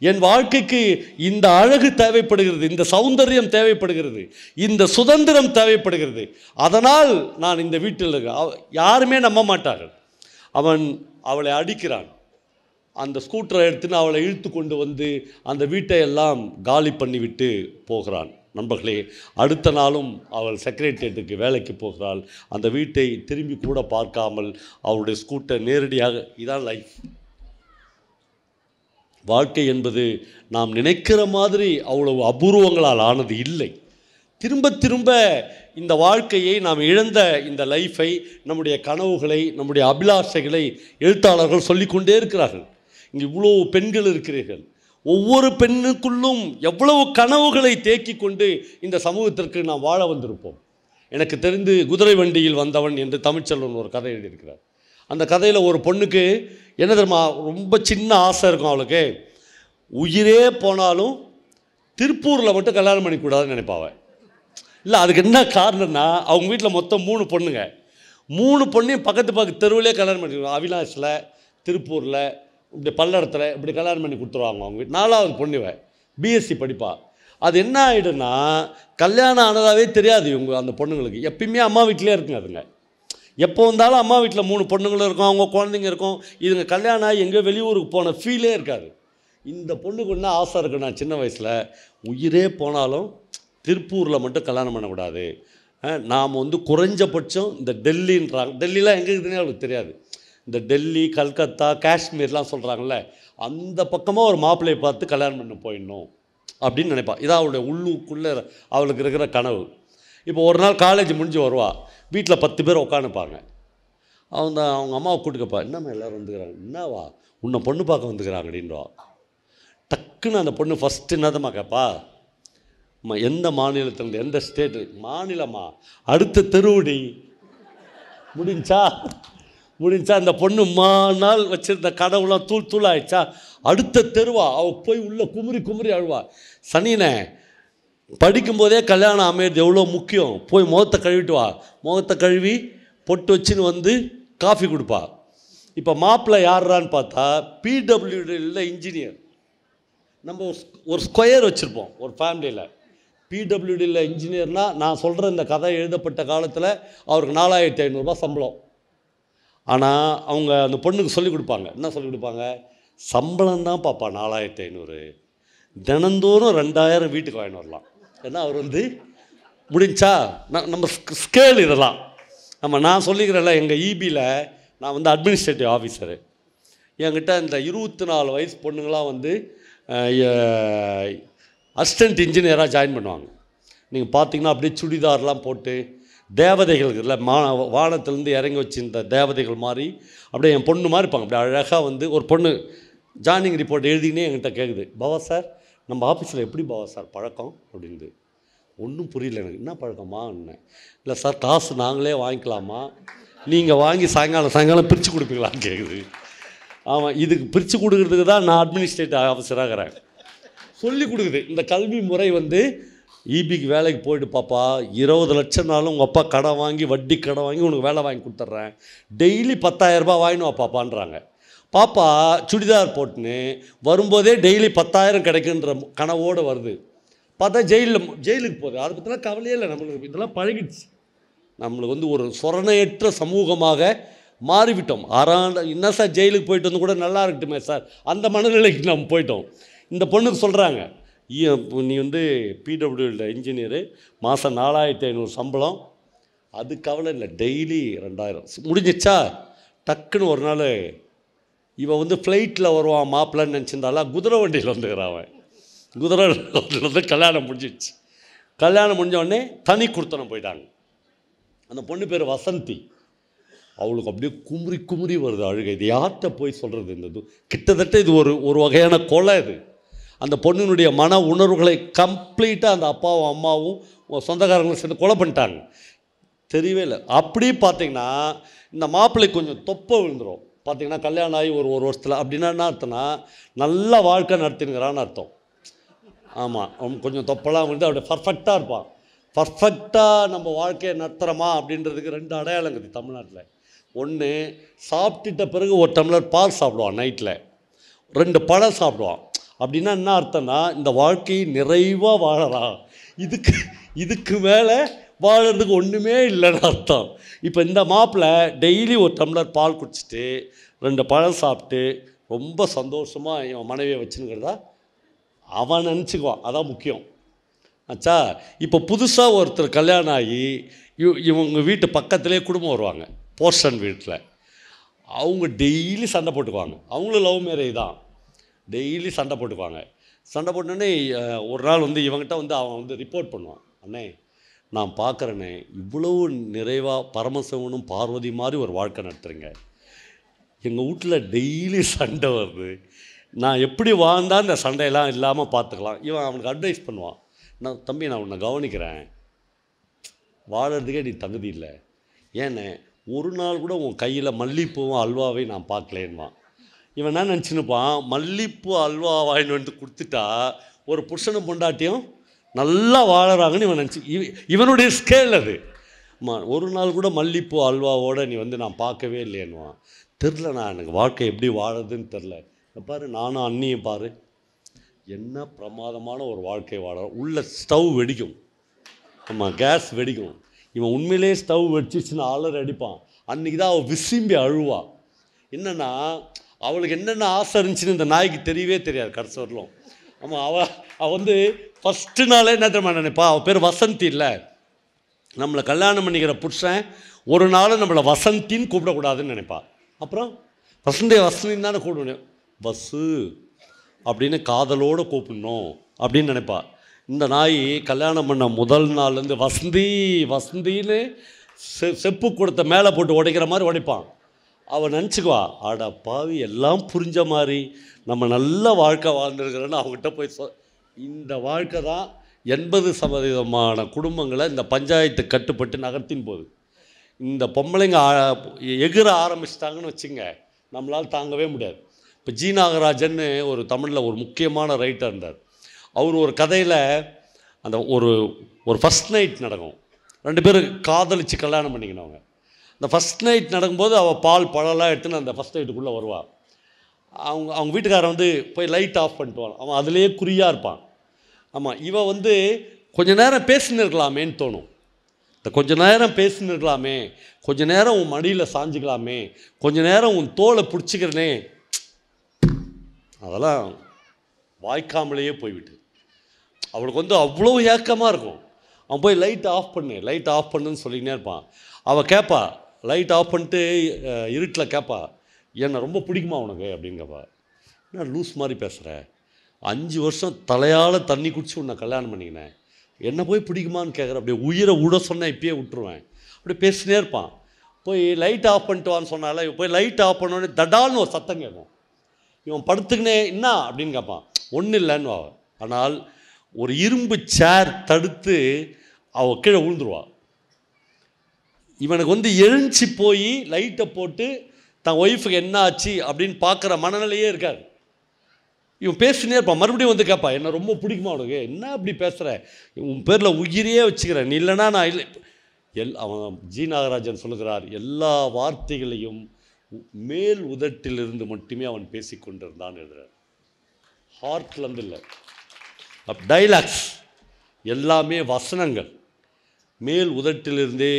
என் வாழ்க்கைக்கு இந்த அழகு தேவைப்படுகிறது, இந்த சௌந்தரியம் தேவைப்படுகிறது, இந்த சுதந்திரம் தேவைப்படுகிறது, அதனால் நான் இந்த வீட்டில் இருக்கேன். யாருமே நம்ப மாட்டார்கள். அவன் அவளை அடிக்கிறான். அந்த ஸ்கூட்டரை எடுத்துன்னு அவளை இழுத்து கொண்டு வந்து அந்த வீட்டை எல்லாம் காலி பண்ணிவிட்டு போகிறான். நண்பர்களே, அடுத்த நாளும் அவள் செக்ரட்டேரியட்டுக்கு வேலைக்கு போகிறாள். அந்த வீட்டை திரும்பி கூட பார்க்காமல் அவளுடைய ஸ்கூட்டர் நேரடியாக. இதான் லைஃப். வாழ்க்கை என்பது நாம் நினைக்கிற மாதிரி அவ்வளவு அபூர்வங்களால் ஆனது இல்லை. திரும்ப திரும்ப இந்த வாழ்க்கையை நாம் இழந்த இந்த லைஃபை, நம்முடைய கனவுகளை, நம்முடைய அபிலாஷைகளை எழுத்தாளர்கள் சொல்லிக்கொண்டே இருக்கிறார்கள். இங்கே இவ்வளோ பெண்கள் இருக்கிறீர்கள். ஒவ்வொரு பெண்ணுக்குள்ளும் எவ்வளவு கனவுகளை தேக்கி கொண்டு இந்த சமூகத்திற்கு நாம் வாழ வந்திருப்போம். எனக்கு தெரிந்து குதிரை வண்டியில் வந்தவன் என்று தமிழ்ச்செல்வன் ஒரு கதை எழுதியிருக்கிறார். அந்த கதையில் ஒரு பொண்ணுக்கு என்ன தெரியுமா, ரொம்ப சின்ன ஆசை இருக்கும் அவளுக்கு. உயிரே போனாலும் திருப்பூரில் மட்டும் கல்யாணம் பண்ணிக்கூடாதுன்னு நினைப்பாவ. இல்லை, அதுக்கு என்ன காரணம்னா, அவங்க வீட்டில் மொத்தம் 3 பொண்ணுங்க. 3 பொண்ணையும் பக்கத்து தெருவிலே கல்யாணம் பண்ணிக்குவாங்க. அவினாஷில், திருப்பூரில், இப்படி பல்லடத்தில் இப்படி கல்யாணம் பண்ணி கொடுத்துருவாங்க. அவங்க வீட்டு 4வது பொண்ணுவை பிஎஸ்சி படிப்பா. அது என்ன ஆகிடுன்னா, கல்யாணம் ஆனதாகவே தெரியாது இவங்க அந்த பொண்ணுங்களுக்கு. எப்பயுமே அம்மா வீட்டிலே இருக்குங்க அதுங்க. எப்போ வந்தாலும் அம்மா வீட்டில் 3 பொண்ணுங்களும் இருக்கும், அவங்க குழந்தைங்க இருக்கும். இதுங்க கல்யாணம் ஆகி எங்கேயோ வெளியூருக்கு போன ஃபீலே இருக்காது. இந்த பொண்ணுக்கு என்ன ஆசை இருக்குன்னா, சின்ன வயசில் உயிரே போனாலும் திருப்பூரில் மட்டும் கல்யாணம் பண்ணக்கூடாது. நாம் வந்து குறைஞ்சபட்சம் இந்த டெல்லின்றாங்க, டெல்லிலாம் எங்கே இருக்குதுன்னே அவளுக்கு தெரியாது. இந்த டெல்லி, கல்கத்தா, காஷ்மீர்லாம் சொல்கிறாங்கல்ல, அந்த பக்கமாக ஒரு மாப்பிள்ளையை பார்த்து கல்யாணம் பண்ண போயிடணும் அப்படின்னு நினைப்பாள். இதான் அவளுடைய உள்ளுக்குள்ளே அவளுக்கு இருக்கிற கனவு. இப்போ ஒரு நாள் காலேஜ் முடிஞ்சு வருவா, வீட்டில் 10 பேர் உட்காந்துப்பாங்க. அவங்க அம்மாவை கூட்டுக்கப்பா, என்னம்மா எல்லோரும் வந்துக்கிறாங்க, என்னவா உன்னை பொண்ணு பார்க்க வந்துக்கிறாங்க அப்படின்றவா. டக்குன்னு அந்த பொண்ணு ஃபஸ்ட்டு என்னதம்மா கேட்பா, அம்மா எந்த மாநிலத்திலேருந்து, எந்த ஸ்டேட்டு? மாநிலமா? அடுத்த தெருவுடி. முடிஞ்சா அந்த பொண்ணு நாள் வச்சுருந்த கடவுளாம் தூள் ஆயிடுச்சா, அடுத்த தெருவா. அவள் போய் உள்ளே குமுறி அழுவா. சனினே, படிக்கும்போதே கல்யாணம் அமையிறது எவ்வளோ முக்கியம். போய் முகத்தை கழுவிட்டு வா. முகத்தை கழுவி பொட்டு வச்சுன்னு வந்து காஃபி கொடுப்பா. இப்போ மாப்பிள்ளை யாரான்னு பார்த்தா பிடபிள்யூடியில் இன்ஜினியர். நம்ம ஒரு ஸ்கொயர் வச்சுருப்போம் ஒரு ஃபேமிலியில். பிடபிள்யூடியில் இன்ஜினியர்னால், நான் சொல்கிற இந்த கதை எழுதப்பட்ட காலத்தில் அவருக்கு 4500 சம்பளம். ஆனால் அவங்க அந்த பொண்ணுக்கு சொல்லிக் கொடுப்பாங்க. என்ன சொல்லிக் கொடுப்பாங்க? சம்பளம் தான் பாப்பா 4500, தினந்தோறும் 2000 வீட்டுக்கு வாங்கிட்டு வரலாம். ஏன்னா அவர் வந்து முடிஞ்சா நம்ம ஸ்கேல் இதெல்லாம் நான் சொல்லிக்கிறேன்ல. எங்கள் இபியில் நான் வந்து அட்மினிஸ்ட்ரேட்டிவ் ஆஃபீஸரு. என்கிட்ட இந்த 24 வயசு பொண்ணுங்களாம் வந்து அசிஸ்டன்ட் இன்ஜினியராக ஜாயின் பண்ணுவாங்க. நீங்கள் பார்த்தீங்கன்னா அப்படியே சுடிதார்லாம் போட்டு தேவதைகள் இல்லை, வானத்திலேருந்து இறங்கி வச்சிருந்த தேவதைகள் மாதிரி அப்படியே என் பொண்ணு மாதிரி இருப்பாங்க. அப்படி அழகாக வந்து ஒரு பொண்ணு ஜாயினிங் ரிப்போர்ட் எழுதினே என்கிட்ட கேட்குது, பவா சார் நம்ம ஆஃபீஸில் எப்படி பவா சார் பழக்கம் அப்படின்து. ஒன்றும் புரியல எனக்கு. என்ன பழக்கமா? இல்லை சார், காசு நாங்களே வாங்கிக்கலாமா, நீங்கள் வாங்கி சாயங்காலம் பிரித்து கொடுப்பீங்களான்னு கேட்குது. ஆமாம், இதுக்கு பிரித்து கொடுக்குறதுக்கு தான் நான் அட்மினிஸ்ட்ரேட்டிவ் ஆஃபீஸராகிறேன். சொல்லி கொடுக்குது. இந்த கல்வி முறை வந்து இபிக்கு வேலைக்கு போய்ட்டு பாப்பா, 20 லட்சம்னாலும் உங்கள் அப்பா கடை வாங்கி வட்டி கடை வாங்கி உனக்கு வேலை வாங்கி கொடுத்துட்றேன், டெய்லி 10,000 ரூபாய் வாங்கினுவா பாப்பான்றாங்க. பாப்பா சுடிதார் போட்டுன்னு வரும்போதே டெய்லி 10,000 கிடைக்குன்ற கனவோடு வருது. பார்த்தா ஜெயிலுக்கு போகுது. அதை பற்றிலாம் கவலையே இல்லை நம்மளுக்கு. இதெல்லாம் பழகிடுச்சு. நம்மளுக்கு வந்து ஒரு சொரணையற்ற சமூகமாக மாறிவிட்டோம். என்ன சார் ஜெயிலுக்கு போயிட்டு வந்து கூட நல்லா இருக்கட்டுமே சார், அந்த மனநிலைக்கு நம்ம போயிட்டோம். இந்த பொண்ணுக்கு சொல்கிறாங்க, நீ வந்து பிடபிள்யூல இன்ஜினியரு, மாதம் 4500 சம்பளம், அது கவலை இல்லை, டெய்லி 2000 முடிஞ்சிச்சா. டக்குன்னு ஒரு நாள் இவன் வந்து ஃப்ளைட்டில் வருவான் மாப்பிள்ளைன்னு நினச்சிருந்தாலும் குதிரை வண்டியில் வந்துக்கிறான். அவன் குதிரை வண்டியில் வந்து கல்யாணம் முடிஞ்சிடுச்சு. கல்யாணம் முடிஞ்சோடனே தனி கொடுத்தனம் போயிட்டாங்க. அந்த பொண்ணு பேர் வசந்தி. அவளுக்கு அப்படியே குமுறி வருது அழுகை. இது யார்கிட்ட போய் சொல்கிறது? இந்த கிட்டத்தட்ட இது ஒரு வகையான கொலை. இது அந்த பொண்ணினுடைய மன உணர்வுகளை கம்ப்ளீட்டாக அந்த அப்பாவும் அம்மாவும் சொந்தக்காரங்களும் சேர்ந்து கொலை பண்ணிட்டாங்க. தெரியவே இல்லை. அப்படி பார்த்திங்கன்னா இந்த மாப்பிள்ளைக்கு கொஞ்சம் தொப்பை விழுந்துடும். பார்த்திங்கன்னா கல்யாணம் ஆகி ஒரு வருஷத்தில். அப்படின்னா என்ன அர்த்தம்னா, நல்ல வாழ்க்கை நடத்தினுங்கிறான்னு அர்த்தம். ஆமாம், கொஞ்சம் தொப்பெல்லாம் விழுந்து அப்படியே பர்ஃபெக்டாக இருப்பான். பர்ஃபெக்டாக நம்ம வாழ்க்கையை நடத்துகிறோமா அப்படின்றதுக்கு 2 அடையாளங்குது தமிழ்நாட்டில். ஒன்று, சாப்பிட்டுட்ட பிறகு ஒரு டம்ளர் பால் சாப்பிடுவான், நைட்டில் 2 பழம் சாப்பிடுவான். அப்படின்னா என்ன அர்த்தம்னா, இந்த வாழ்க்கையை நிறைவாக வாழலாம், இதுக்கு மேலே வாழறதுக்கு ஒன்றுமே இல்லைன்னு அர்த்தம். இப்போ இந்த மாப்பிள்ளை டெய்லி ஒரு டம்ளர் பால் குடிச்சிட்டு 2 பழம் சாப்பிட்டு ரொம்ப சந்தோஷமாக என் மனைவியை வச்சுனுங்கிறதா அவன் நினச்சிக்குவான். அதான் முக்கியம் ஆச்சா. இப்போ புதுசாக ஒருத்தர் கல்யாணம் ஆகி இவங்க வீட்டு பக்கத்துலேயே குடும்பம் வருவாங்க, போர்ஷன் வீட்டில். அவங்க டெய்லி சண்டை போட்டுக்குவாங்க. அவங்களும் லவ் மேரேஜ் தான். டெய்லி சண்டை போட்டுக்குவாங்க. சண்டை போட்டோன்னே ஒரு நாள் வந்து இவங்ககிட்ட வந்து அவன் வந்து ரிப்போர்ட் பண்ணுவான். அண்ணே, நான் பார்க்குறேண்ணே, இவ்வளவு நிறைவாக பரமசிவனும் பார்வதி மாதிரி ஒரு வாழ்க்கை நடத்துகிறீங்க. எங்கள் வீட்டில் டெய்லி சண்டை வருது. நான் எப்படி வாழ்ந்தால் இந்த சண்டையெல்லாம் இல்லாமல் பார்த்துக்கலாம். இவன் அவனுக்கு அட்வைஸ் பண்ணுவான். நான் தம்பி, நான் உன்னை கவனிக்கிறேன், வாழறதுக்கே நீ தகுதி இல்லை. ஏன்னே, ஒரு நாள் கூட உன் கையில் மல்லிப்பூவும் அல்வாவையும் நான் பார்க்கலேன்னுவான். இவன் என்ன நினச்சினுப்பான், மல்லிப்பூ அல்வா வாங்கிட்டு வந்து கொடுத்துட்டா ஒரு புருஷனும் பொண்டாட்டியும் நல்லா வாழறாங்கன்னு இவன் நினச்சி இவனுடைய ஸ்கேல் அது. ஒரு நாள் கூட மல்லிப்பூ அல்வாவோடு நீ வந்து நான் பார்க்கவே இல்லையேன்னுவான். தெரில, நான் எனக்கு வாழ்க்கை எப்படி வாழறதுன்னு தெரில. பாரு, நானும் அண்ணியும் பாரு, என்ன பிரமாதமான ஒரு வாழ்க்கை வாழறோம். உள்ள ஸ்டவ் வெடிக்கும், ஆமாம், கேஸ் வெடிக்கும். இவன் உண்மையிலே ஸ்டவ் வெடிச்சிச்சுன்னு ஆளர் அடிப்பான். அன்றைக்கி தான் அவள் விசும்பி அழுவாள். என்னென்னா, அவளுக்கு என்னென்ன ஆசை இருந்துச்சுன்னு இந்த நாய்க்கு தெரியவே தெரியாது கடைசி வரலும். ஆமாம், அவள் வந்து ஃபஸ்ட்டு நாளே என்ன தெரியுமா நினைப்பா, அவள் பேர் வசந்தி இல்லை. நம்மளை கல்யாணம் பண்ணிக்கிற புருஷன் ஒரு நாள் நம்மளை வசந்தின்னு கூப்பிடக்கூடாதுன்னு நினைப்பா. அப்புறம் வசந்தின்னு தானே கூப்பிடணும், பஸ்ஸு அப்படின்னு காதலோடு கூப்பிடணும் அப்படின்னு நினைப்பா. இந்த நாய் கல்யாணம் பண்ண முதல் நாள்லேருந்து வசந்தின்னு செப்பு கொடுத்த மேலே போட்டு உடைக்கிற மாதிரி உடைப்பான். அவள் நினச்சிக்குவா, ஆடா பாவி, எல்லாம் புரிஞ்ச மாதிரி நம்ம நல்ல வாழ்க்கை வாழ்ந்துருக்கிறோன்னு அவங்ககிட்ட போய் இந்த வாழ்க்கை தான் 80% குடும்பங்களை இந்த பஞ்சாயத்து கட்டுப்பட்டு நகர்த்தின் போகுது. இந்த பொம்பளைங்க எகிற ஆரம்பிச்சிட்டாங்கன்னு வச்சுங்க, நம்மளால் தாங்கவே முடியாது. இப்போ ஜி நாகராஜன்னு ஒரு தமிழில் ஒரு முக்கியமான ரைட்டர் இருந்தார். அவர் ஒரு கதையில் அந்த ஒரு ஃபஸ்ட் நைட் நடக்கும். 2 பேரும் காதலிச்சு கல்யாணம் பண்ணிக்கினவங்க. அந்த ஃபஸ்ட் நைட் நடக்கும்போது அவள் பால் பழம்லாம் எடுத்துன்னு அந்த ஃபஸ்ட் நைட்டுக்குள்ளே வருவாள். அவங்க வீட்டுக்காரன் வந்து போய் லைட் ஆஃப் பண்ணிட்டுவான். அவன் அதிலேயே குறியாக இருப்பான். ஆமாம், இவன் வந்து கொஞ்ச நேரம் பேசின்னு இருக்கலாமேன்னு தோணும். இந்த கொஞ்ச நேரம் பேசின்னு இருக்கலாமே, கொஞ்ச நேரம் உன் மடியில் சாஞ்சிக்கலாமே, கொஞ்ச நேரம் உன் தோலை பிடிச்சிக்கிறனே, அதெல்லாம் வாய்க்காமலேயே போய்விட்டு அவளுக்கு வந்து அவ்வளோ ஏக்கமாக இருக்கும். அவன் போய் லைட் ஆஃப் பண்ணுன்னு சொல்லிக்கினே இருப்பான். அவள் கேட்பா, லைட் ஆஃப் பண்ணிட்டு இருட்டில் கேட்பா, என்னை ரொம்ப பிடிக்குமா உனக்கு அப்படின்னு கேட்பா. என்ன லூஸ் மாதிரி பேசுகிற, 5 வருஷம் தலையால் தண்ணி குடிச்சு உன்னை கல்யாணம் பண்ணிக்கினேன், என்னை போய் பிடிக்குமான்னு கேட்குற, அப்படியே உயிரை விட சொன்னேன், இப்பயே விட்டுருவேன். அப்படியே பேசினே இருப்பான். போய் லைட் ஆஃப் பண்ணிட்டு வான்னு சொன்னால போய் லைட் ஆஃப் பண்ணோடனே தடால்னு ஒரு சத்தம் கேட்கும். இவன் படுத்துக்கினே என்ன அப்படின்னு கேட்பான். ஒன்றும் இல்லைன்னு அவள். ஆனால் ஒரு இரும்பு சேர் தடுத்து அவள் கீழே விழுந்துருவா. இவனுக்கு வந்து எழுஞ்சி போய் லைட்டை போட்டு தன் ஒய்ஃபுக்கு என்ன ஆச்சு அப்படின்னு பார்க்குற மனநிலையே இருக்காது. இவன் பேசினே இருப்பான். மறுபடியும் வந்து கேட்பான், என்ன ரொம்ப பிடிக்குமா உனக்கு, என்ன அப்படி பேசுகிற, உன் பேரில் உயிரையே வச்சுக்கிறேன், நீ இல்லைனா நான் இல்லை. அவன் ஜி நாகராஜன் சொல்லுகிறார், எல்லா வார்த்தைகளையும் மேல் உதட்டிலிருந்து மட்டுமே அவன் பேசி கொண்டிருந்தான் எழுதுகிறார். ஹார்ட்லேருந்து இல்லை. டைலாக்ஸ் எல்லாமே வசனங்கள். மேல் உதட்டிலிருந்தே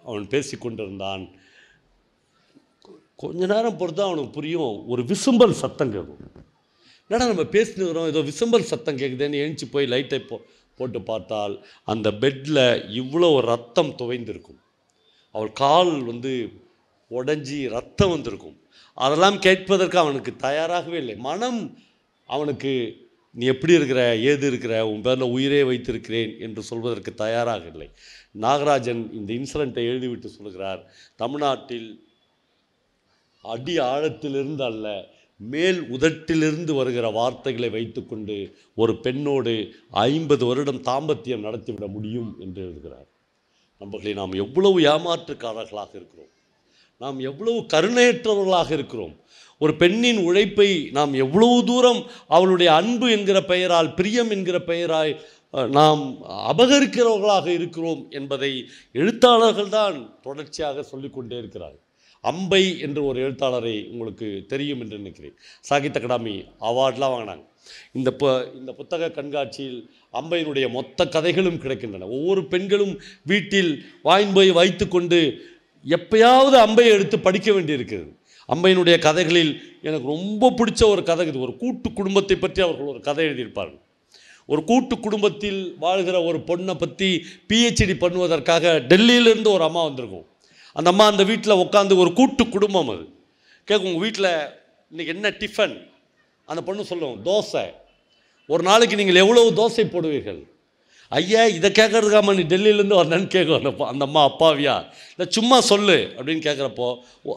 அவன் பேசி கொண்டிருந்தான். கொஞ்ச நேரம் பொறுத்து அவனுக்கு புரியும், ஒரு விசும்பல் சத்தம் கேட்கும். என்னடா நம்ம பேசினுக்கிறோம், ஏதோ விசும்பல் சத்தம் கேட்குதுன்னு எழுந்துச்சி போய் லைட்டை போட்டு பார்த்தால் அந்த பெட்டில் இவ்வளோ ரத்தம் துவைந்திருக்கும். அவள் கால் வந்து உடஞ்சி ரத்தம் வந்திருக்கும். அதெல்லாம் கேட்பதற்கு அவனுக்கு தயாராகவே இல்லை. மனம் அவனுக்கு நீ எப்படி இருக்கிற, ஏது இருக்கிற, உன் பேரில் உயிரே வைத்திருக்கிறேன் என்று சொல்வதற்கு தயாராக இல்லை. நாகராஜன் இந்த இன்சிடெண்ட்டை எழுதிவிட்டு சொல்கிறார், தமிழ்நாட்டில் அடி ஆழத்திலிருந்து அல்ல, மேல் உதட்டிலிருந்து வருகிற வார்த்தைகளை வைத்துக்கொண்டு ஒரு பெண்ணோடு 50 வருடம் தாம்பத்தியம் நடத்திவிட முடியும் என்று எழுதுகிறார். நம்பர்களை நாம் எவ்வளவு ஏமாற்றுக்காரர்களாக இருக்கிறோம், நாம் எவ்வளவு கருணையற்றவர்களாக இருக்கிறோம். ஒரு பெண்ணின் உழைப்பை நாம் எவ்வளவு தூரம் அவளுடைய அன்பு என்கிற பெயரால், பிரியம் என்கிற பெயரால் நாம் அபகரிக்கிறவர்களாக இருக்கிறோம் என்பதை எழுத்தாளர்கள் தான் தொடர்ச்சியாக சொல்லிக்கொண்டே இருக்கிறார்கள். அம்பை என்று ஒரு எழுத்தாளரை உங்களுக்கு தெரியும் என்று நினைக்கிறேன். சாகித்ய அகாடமி அவார்ட்லாம் வாங்கினாங்க. இந்த புத்தக கண்காட்சியில் அம்பையினுடைய மொத்த கதைகளும் கிடைக்கின்றன. ஒவ்வொரு பெண்களும் வீட்டில் வாங்கி போய் வைத்து கொண்டு எப்பயாவது அம்பையை எடுத்து படிக்க வேண்டியிருக்கிறது. அம்பையினுடைய கதைகளில் எனக்கு ரொம்ப பிடிச்ச ஒரு கதை இது. ஒரு கூட்டு குடும்பத்தை பற்றி அவர்கள் ஒரு கதை எழுதியிருப்பார்கள். ஒரு கூட்டு குடும்பத்தில் வாழ்கிற ஒரு பொண்ணை பற்றி பிஹெச்டி பண்ணுவதற்காக டெல்லியிலேருந்து ஒரு அம்மா வந்திருக்கும். அந்த அம்மா அந்த வீட்டில் உட்காந்து, ஒரு கூட்டு குடும்பம் அது, கேட்கும், உங்கள் வீட்டில் இன்றைக்கி என்ன டிஃபன்? அந்த பொண்ணு சொல்லும், தோசை. ஒரு நாளைக்கு நீங்கள் எவ்வளவு தோசை போடுவீர்கள்? ஐயா, இதை கேட்கறதுக்காம நீ டெல்லியிலேருந்து வந்தேன்னு கேட்கும் அந்த அம்மா. அப்பாவியா இல்லை, சும்மா சொல்லு அப்படின்னு கேட்குறப்போ,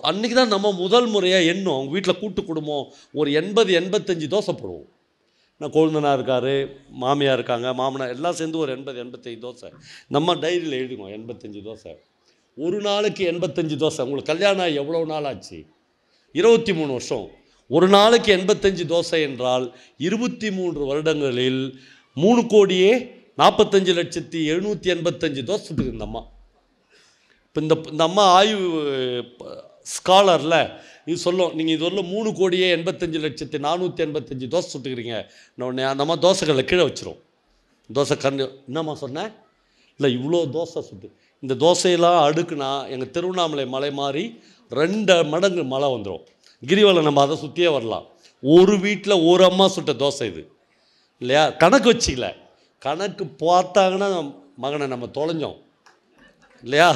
அன்றைக்கி தான் நம்ம முதல் முறையாக எண்ணும் அவங்க வீட்டில் கூட்டு குடும்பம் ஒரு 80-85 தோசை போடுவோம். நான் கொழுந்தனார் இருக்கார், மாமியார் இருக்காங்க, மாமனார் எல்லாம் சேர்ந்து ஒரு 80-85 தோசை. நம்ம டைரியில் எழுதிக்குவோம் 85 தோசை. ஒரு நாளைக்கு 85 தோசை. உங்களுக்கு கல்யாணம் எவ்வளோ நாள் ஆச்சு? 23 வருஷம். ஒரு நாளைக்கு 85 தோசை என்றால் 23 வருடங்களில் 3,45,785 தோசை சுட்டுக்கு இந்த அம்மா. இப்போ இந்த அம்மா ஆய்வு ஸ்காலரில் இது சொல்லும், நீங்கள் இது வரல 3,85,485 தோசை சுட்டுக்கிறீங்க. உடனே அந்த அம்மா தோசைகளில் கீழே வச்சிரும். தோசை கண்டு, என்னம்மா சொன்னேன்? இல்லை, இவ்வளோ தோசை சுட்டு. இந்த தோசையெல்லாம் அடுக்குனா எங்கள் திருவண்ணாமலை மலை மாதிரி 2 மடங்கு மழை வந்துடும். கிரிவலம் நம்ம அதை சுற்றியே வரலாம். ஒரு வீட்டில் ஒரு அம்மா சுட்ட தோசை இது இல்லையா? கணக்கு வச்சிக்கல, கணக்கு பார்த்தாங்கன்னா மகனை நம்ம தொலைஞ்சோம் இல்லையா?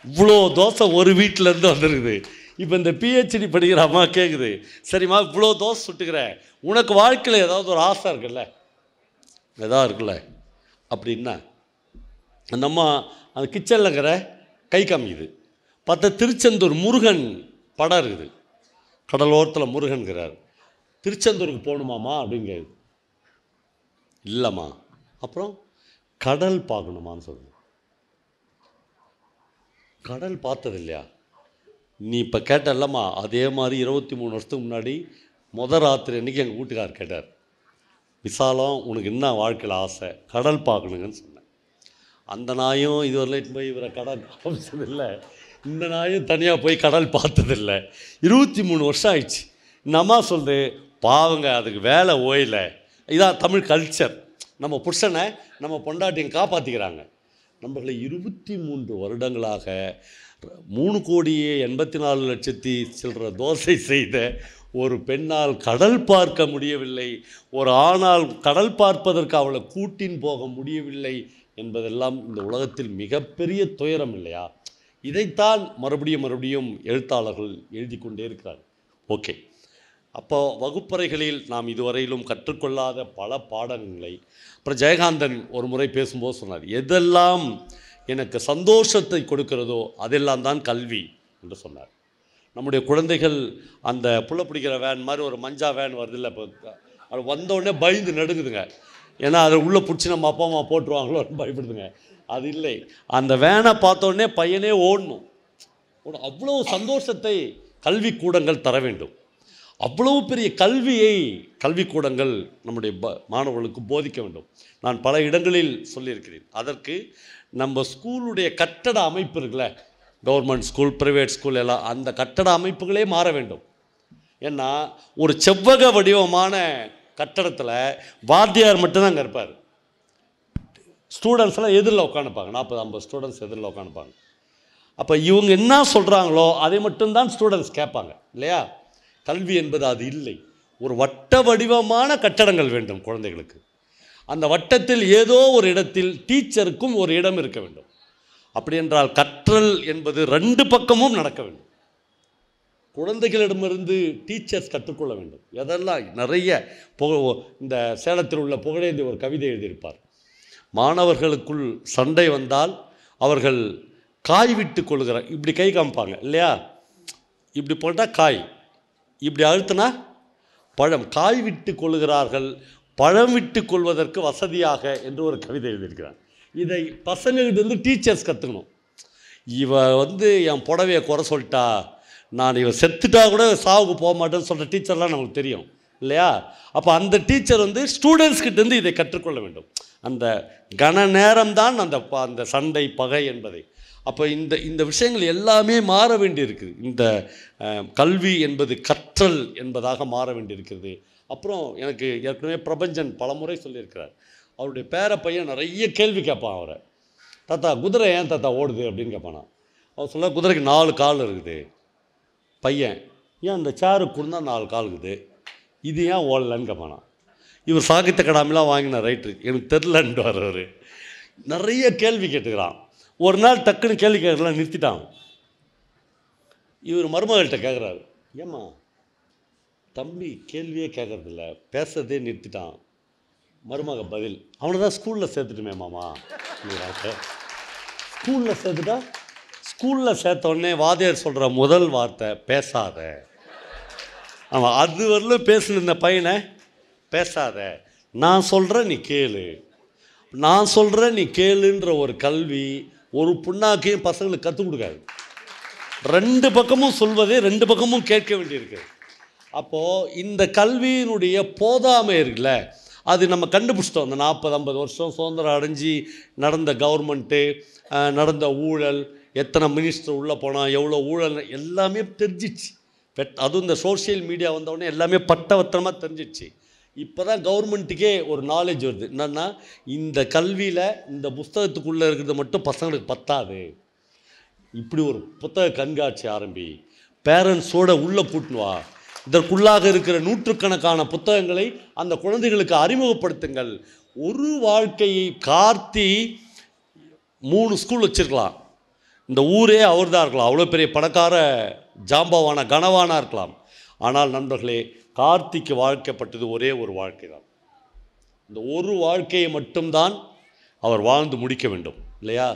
இவ்வளோ தோசை ஒரு வீட்டிலேருந்து வந்துருக்குது. இப்போ இந்த பிஹெச்டி படிக்கிற அம்மா கேட்குது, சரிம்மா இவ்வளோ தோசை சுட்டுக்கிறேன், உனக்கு வாழ்க்கையில் ஏதாவது ஒரு ஆசை இருக்குல்ல, ஏதாவது இருக்குல்ல அப்படின்னா அந்த அம்மா அந்த கிச்சனில் இருக்கிற கை காமிக்குது. பார்த்தா திருச்செந்தூர் முருகன் படம் இருக்குது, கடலோரத்தில் முருகன்கிறார். திருச்செந்தூருக்கு போகணுமாம்மா அப்படின்னு கேட்குது. இல்லைம்மா. அப்புறம் கடல் பார்க்கணுமான்னு சொல்லுது. கடல் பார்த்தது இல்லையா? நீ இப்போ கேட்டல்லம்மா, அதே மாதிரி 23 வருஷத்துக்கு முன்னாடி ராத்திரி அன்றைக்கி எங்கள் வீட்டுக்காரர் கேட்டார், விசாலம் உனக்கு என்ன வாழ்க்கையில் ஆசை? கடல் பார்க்கணுங்கன்னு சொன்னேன். அந்த நாயும் இதுவரையிலும் போய் இவரை கடல் காமிச்சதில்லை, இந்த நாயும் தனியாக போய் கடல் பார்த்ததில்லை. 23 வருஷம் ஆயிடுச்சு. இந்த அம்மா சொல்லுது, பாவங்க அதுக்கு வேலை ஓயலை. இதான் தமிழ் கல்ச்சர். நம்ம புருஷனை நம்ம பொண்டாட்டியும் காப்பாற்றிக்கிறாங்க. நம்மளை 23 வருடங்களாக 3,84,00,000 சில்லற தோசை செய்த ஒரு பெண்ணால் கடல் பார்க்க முடியவில்லை, ஒரு ஆணால் கடல் பார்ப்பதற்கு அவளை கூட்டின் போக முடியவில்லை என்பதெல்லாம் இந்த உலகத்தில் மிகப்பெரிய துயரம் இல்லையா? இதைத்தான் மறுபடியும் எழுத்தாளர்கள் எழுதி கொண்டே இருக்கிறார்கள். ஓகே, அப்போ வகுப்பறைகளில் நாம் இதுவரையிலும் கற்றுக்கொள்ளாத பல பாடங்களை அப்புறம் ஜெயகாந்தன் ஒரு முறை பேசும்போது சொன்னார், எதெல்லாம் எனக்கு சந்தோஷத்தை கொடுக்கிறதோ அதெல்லாம் தான் கல்வி என்று சொன்னார். நம்முடைய குழந்தைகள் அந்த புள்ள பிடிக்கிற வேன் மாதிரி ஒரு மஞ்சா வேன் வருது இல்லை, இப்போ அது வந்தோடனே பயந்து நடுங்குதுங்க. ஏன்னா அதை உள்ளே பிடிச்சி நம்ம அப்பா அம்மா போட்டுருவாங்களோ பயப்படுதுங்க. அது இல்லை, அந்த வேனை பார்த்தோடனே பையனே ஓடணும். அவ்வளோ சந்தோஷத்தை கல்விக்கூடங்கள் தர வேண்டும். அவ்வளவு பெரிய கல்வியை கல்விக்கூடங்கள் நம்முடைய மாணவர்களுக்கு போதிக்க வேண்டும். நான் பல இடங்களில் சொல்லியிருக்கிறேன். அதற்கு நம்ம ஸ்கூலுடைய கட்டட அமைப்பு இருக்குல்ல, கவர்மெண்ட் ஸ்கூல், ப்ரைவேட் ஸ்கூல் எல்லாம், அந்த கட்டட அமைப்புகளே மாற வேண்டும். ஏன்னா ஒரு செவ்வக வடிவமான கட்டடத்தில் வாத்தியார் மட்டும்தான் அங்கே இருப்பார். ஸ்டூடெண்ட்ஸ்லாம் எதிரில் உட்காந்துப்பாங்க, 40-50 ஸ்டூடெண்ட்ஸ் எதிரில் உட்காந்துப்பாங்க. அப்போ இவங்க என்ன சொல்கிறாங்களோ அதை மட்டும்தான் ஸ்டூடெண்ட்ஸ் கேட்பாங்க இல்லையா? கல்வி என்பது அது இல்லை. ஒரு வட்ட வடிவமான கட்டடங்கள் வேண்டும் குழந்தைகளுக்கு. அந்த வட்டத்தில் ஏதோ ஒரு இடத்தில் டீச்சருக்கும் ஒரு இடம் இருக்க வேண்டும். அப்படி என்றால் கற்றல் என்பது 2 பக்கமும் நடக்க வேண்டும். குழந்தைகளிடமிருந்து டீச்சர்ஸ் கற்றுக்கொள்ள வேண்டும். எதெல்லாம் நிறைய இந்த சேலத்தில் உள்ள புகழேந்தி ஒரு கவிதை எழுதியிருப்பார். மாணவர்களுக்குள் சண்டை வந்தால் அவர்கள் காய் விட்டு கொள்கிறார், இப்படி கை காமிப்பாங்க இல்லையா? இப்படி போட்டால் காய், இப்படி அழுத்தினா பழம். காய் விட்டு கொள்கிறார்கள், பழம் விட்டு கொள்வதற்கு வசதியாக என்று ஒரு கவிதை எழுதியிருக்கிறார். இதை பசங்கள்கிட்ட டீச்சர்ஸ் கற்றுக்கணும். இவ என் புடவையை குறை சொல்லிட்டா, நான் இவன் செத்துட்டா கூட சாவுக்கு போக மாட்டேன்னு சொல்கிற டீச்சர்லாம் நமக்கு தெரியும் இல்லையா? அப்போ அந்த டீச்சர் ஸ்டூடெண்ட்ஸ்கிட்டேருந்து இதை கற்றுக்கொள்ள வேண்டும். அந்த கன நேரம்தான் அந்த சண்டை பகை என்பதை. அப்போ இந்த இந்த விஷயங்கள் எல்லாமே மாற வேண்டியிருக்குது. இந்த கல்வி என்பது கற்றல் என்பதாக மாற வேண்டியிருக்கிறது. அப்புறம் எனக்கு ஏற்கனவே பிரபஞ்சன் பலமுறை சொல்லியிருக்கிறார். அவருடைய பேர பையன் நிறைய கேள்வி கேட்பான் அவரை. தாத்தா குதிரை ஏன் தாத்தா ஓடுது அப்படின்னு கேட்பானா. அவர் சொல்ல, குதிரைக்கு 4 கால் இருக்குது. பையன், ஏன் அந்த சேருக்கு கூட தான் 4 கால் இருக்குது, இது ஏன் ஓடலன்னு கேட்பானா. இவர் சாகித்ய அகாடமிலாம் வாங்கின ரைட்ரு, எனக்கு தெரிலன்ட்டு வர்றவர் நிறைய கேள்வி கேட்டுக்கிறான். ஒரு நாள் டக்குன்னு கேள்வி கேட்கலாம் நிறுத்திட்டான். இவர் மருமகள்கிட்ட கேட்குறாரு, ஏம்மா தம்பி கேள்வியே கேட்கறதில்ல, பேசுறதே நிறுத்திட்டான். மருமக பதில், அவனை தான் ஸ்கூலில் சேர்த்துட்டுமே மாமா. ஸ்கூலில் சேர்த்துட்டா, ஸ்கூலில் சேர்த்தோடனே வாத்தியார் சொல்கிற முதல் வார்த்தை பேசாத. ஆமாம், அது வரலும் பேசுன இந்த பையனை பேசாத, நான் சொல்கிறேன் நீ கேளு, நான் சொல்கிறேன் நீ கேளுன்ற ஒரு கல்வி ஒரு புண்ணாக்கையும் பசங்களுக்கு கற்றுக் கொடுக்காது. 2 பக்கமும் சொல்வதே 2 பக்கமும் கேட்க வேண்டியிருக்கு. அப்போது இந்த கல்வியினுடைய போதாமை இருக்குல்ல, அது நம்ம கண்டுபிடிச்சிட்டோம். அந்த 40-50 வருஷம் சுதந்திரம் அடைஞ்சி நடந்த கவர்மெண்ட்டு, நடந்த ஊழல், எத்தனை மினிஸ்டர் உள்ளே போனால் எவ்வளோ ஊழல் எல்லாமே தெரிஞ்சிச்சு. அதுவும் இந்த சோஷியல் மீடியா வந்தவுடனே எல்லாமே பட்டவத்தனமாக தெரிஞ்சிச்சு. இப்போ தான் கவர்மெண்ட்டுக்கே ஒரு நாலேஜ் வருது. என்னென்னா, இந்த கல்வியில் இந்த புஸ்தகத்துக்குள்ளே இருக்கிறது மட்டும் பசங்களுக்கு பத்தாது, இப்படி ஒரு புத்தக கண்காட்சி ஆரம்பி, பேரண்ட்ஸோடு உள்ளே கூட்டின்னு வா, இதற்குள்ளாக இருக்கிற நூற்றுக்கணக்கான புத்தகங்களை அந்த குழந்தைகளுக்கு அறிமுகப்படுத்துங்கள். ஒரு வாழ்க்கையை கார்த்தி 3 ஸ்கூல் வச்சுருக்கலாம், இந்த ஊரே அவர் தான் இருக்கலாம், அவ்வளோ பெரிய பணக்கார ஜாம்பவான கனவானா இருக்கலாம். ஆனால் நண்பர்களே, கார்த்திக்கு வாழ்க்கப்பட்டது ஒரே ஒரு வாழ்க்கை தான். இந்த ஒரு வாழ்க்கையை மட்டும்தான் அவர் வாழ்ந்து முடிக்க வேண்டும் இல்லையா.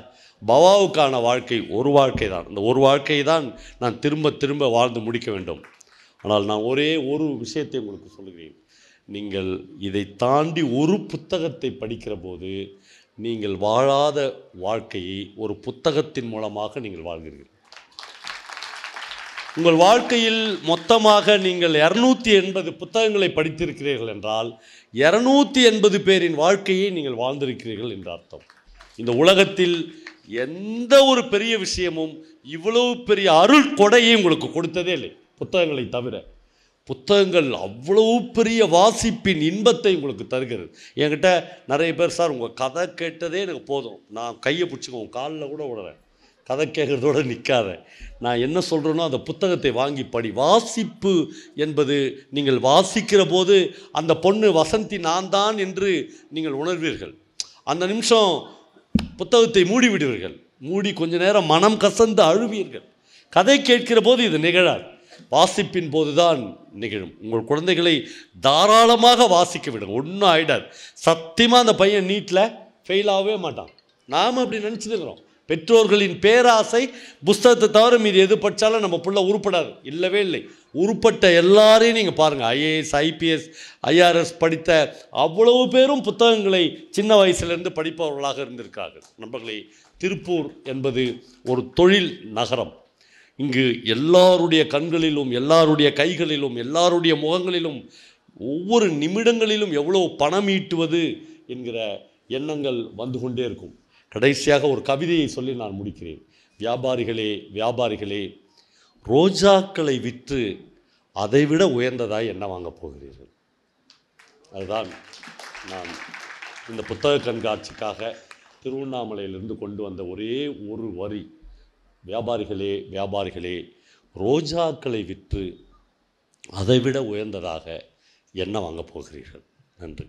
பவாவுக்கான வாழ்க்கை ஒரு வாழ்க்கை தான். இந்த ஒரு வாழ்க்கையை தான் நான் திரும்ப திரும்ப வாழ்ந்து முடிக்க வேண்டும். ஆனால் நான் ஒரே ஒரு விஷயத்தை உங்களுக்கு சொல்லுகிறேன். நீங்கள் இதை தாண்டி ஒரு புத்தகத்தை படிக்கிற போது நீங்கள் வாழாத வாழ்க்கையை ஒரு புத்தகத்தின் மூலமாக நீங்கள் வாழ்கிறீர்கள். உங்கள் வாழ்க்கையில் மொத்தமாக நீங்கள் 280 புத்தகங்களை படித்திருக்கிறீர்கள் என்றால் 280 பேரின் வாழ்க்கையை நீங்கள் வாழ்ந்திருக்கிறீர்கள் என்ற அர்த்தம். இந்த உலகத்தில் எந்த ஒரு பெரிய விஷயமும் இவ்வளவு பெரிய அருள் கொடையை உங்களுக்கு கொடுத்ததே இல்லை, புத்தகங்களை தவிர. புத்தகங்கள் அவ்வளவு பெரிய வாசிப்பின் இன்பத்தை உங்களுக்கு தருகிறது. என்கிட்ட நிறைய பேர், சார் உங்கள் கதை கேட்டதே எனக்கு போதும், நான் கையை பிடிச்சிக்குவோம், காலில் கூட விடுறேன், கதை கேட்குறதோடு நிற்காத, நான் என்ன சொல்கிறேனோ அந்த புத்தகத்தை வாங்கி படி. வாசிப்பு என்பது நீங்கள் வாசிக்கிற போது அந்த பொண்ணு வசந்தி நான் தான் என்று நீங்கள் உணர்வீர்கள். அந்த நிமிஷம் புத்தகத்தை மூடி விடுவீர்கள், மூடி கொஞ்ச நேரம் மனம் கசந்து அழுவீர்கள். கதை கேட்கிற போது இது நிகழாது, வாசிப்பின் போது தான் நிகழும். உங்கள் குழந்தைகளை தாராளமாக வாசிக்க விடுங்க, ஒன்றும் ஆகிடாது. சத்தியமாக அந்த பையன் நீட்டில் ஃபெயில் ஆகவே மாட்டான். நாம் அப்படி நினச்சிருக்கிறோம். பெற்றோர்களின் பேராசை புஸ்தகத்தை தவிர மீது எது படித்தாலும் நம்ம பிள்ளை உருப்படாது, இல்லவே இல்லை. உருப்பட்ட எல்லாரையும் நீங்கள் பாருங்கள், ஐஏஎஸ், ஐபிஎஸ், ஐஆர்எஸ் படித்த அவ்வளவு பேரும் புத்தகங்களை சின்ன வயசுலேருந்து படிப்பவர்களாக இருந்திருக்கார்கள். நண்பர்களே, திருப்பூர் என்பது ஒரு தொழில் நகரம். இங்கு எல்லாருடைய கண்களிலும், எல்லாருடைய கைகளிலும், எல்லாருடைய முகங்களிலும் ஒவ்வொரு நிமிடங்களிலும் எவ்வளோ பணம் ஈட்டுவது என்கிற எண்ணங்கள் வந்து கொண்டே இருக்கும். கடைசியாக ஒரு கவிதையை சொல்லி நான் முடிக்கிறேன். வியாபாரிகளே, வியாபாரிகளே, ரோஜாக்களை விற்று அதைவிட உயர்ந்ததாய் என்ன வாங்கப் போகிறீர்கள்? அதுதான் நான் இந்த புத்தக கண்காட்சிக்காக திருவண்ணாமலையிலிருந்து கொண்டு வந்த ஒரே ஒரு வரி. வியாபாரிகளே, வியாபாரிகளே, ரோஜாக்களை விற்று அதைவிட உயர்ந்ததாக என்ன வாங்கப் போகிறீர்கள்? நன்றி.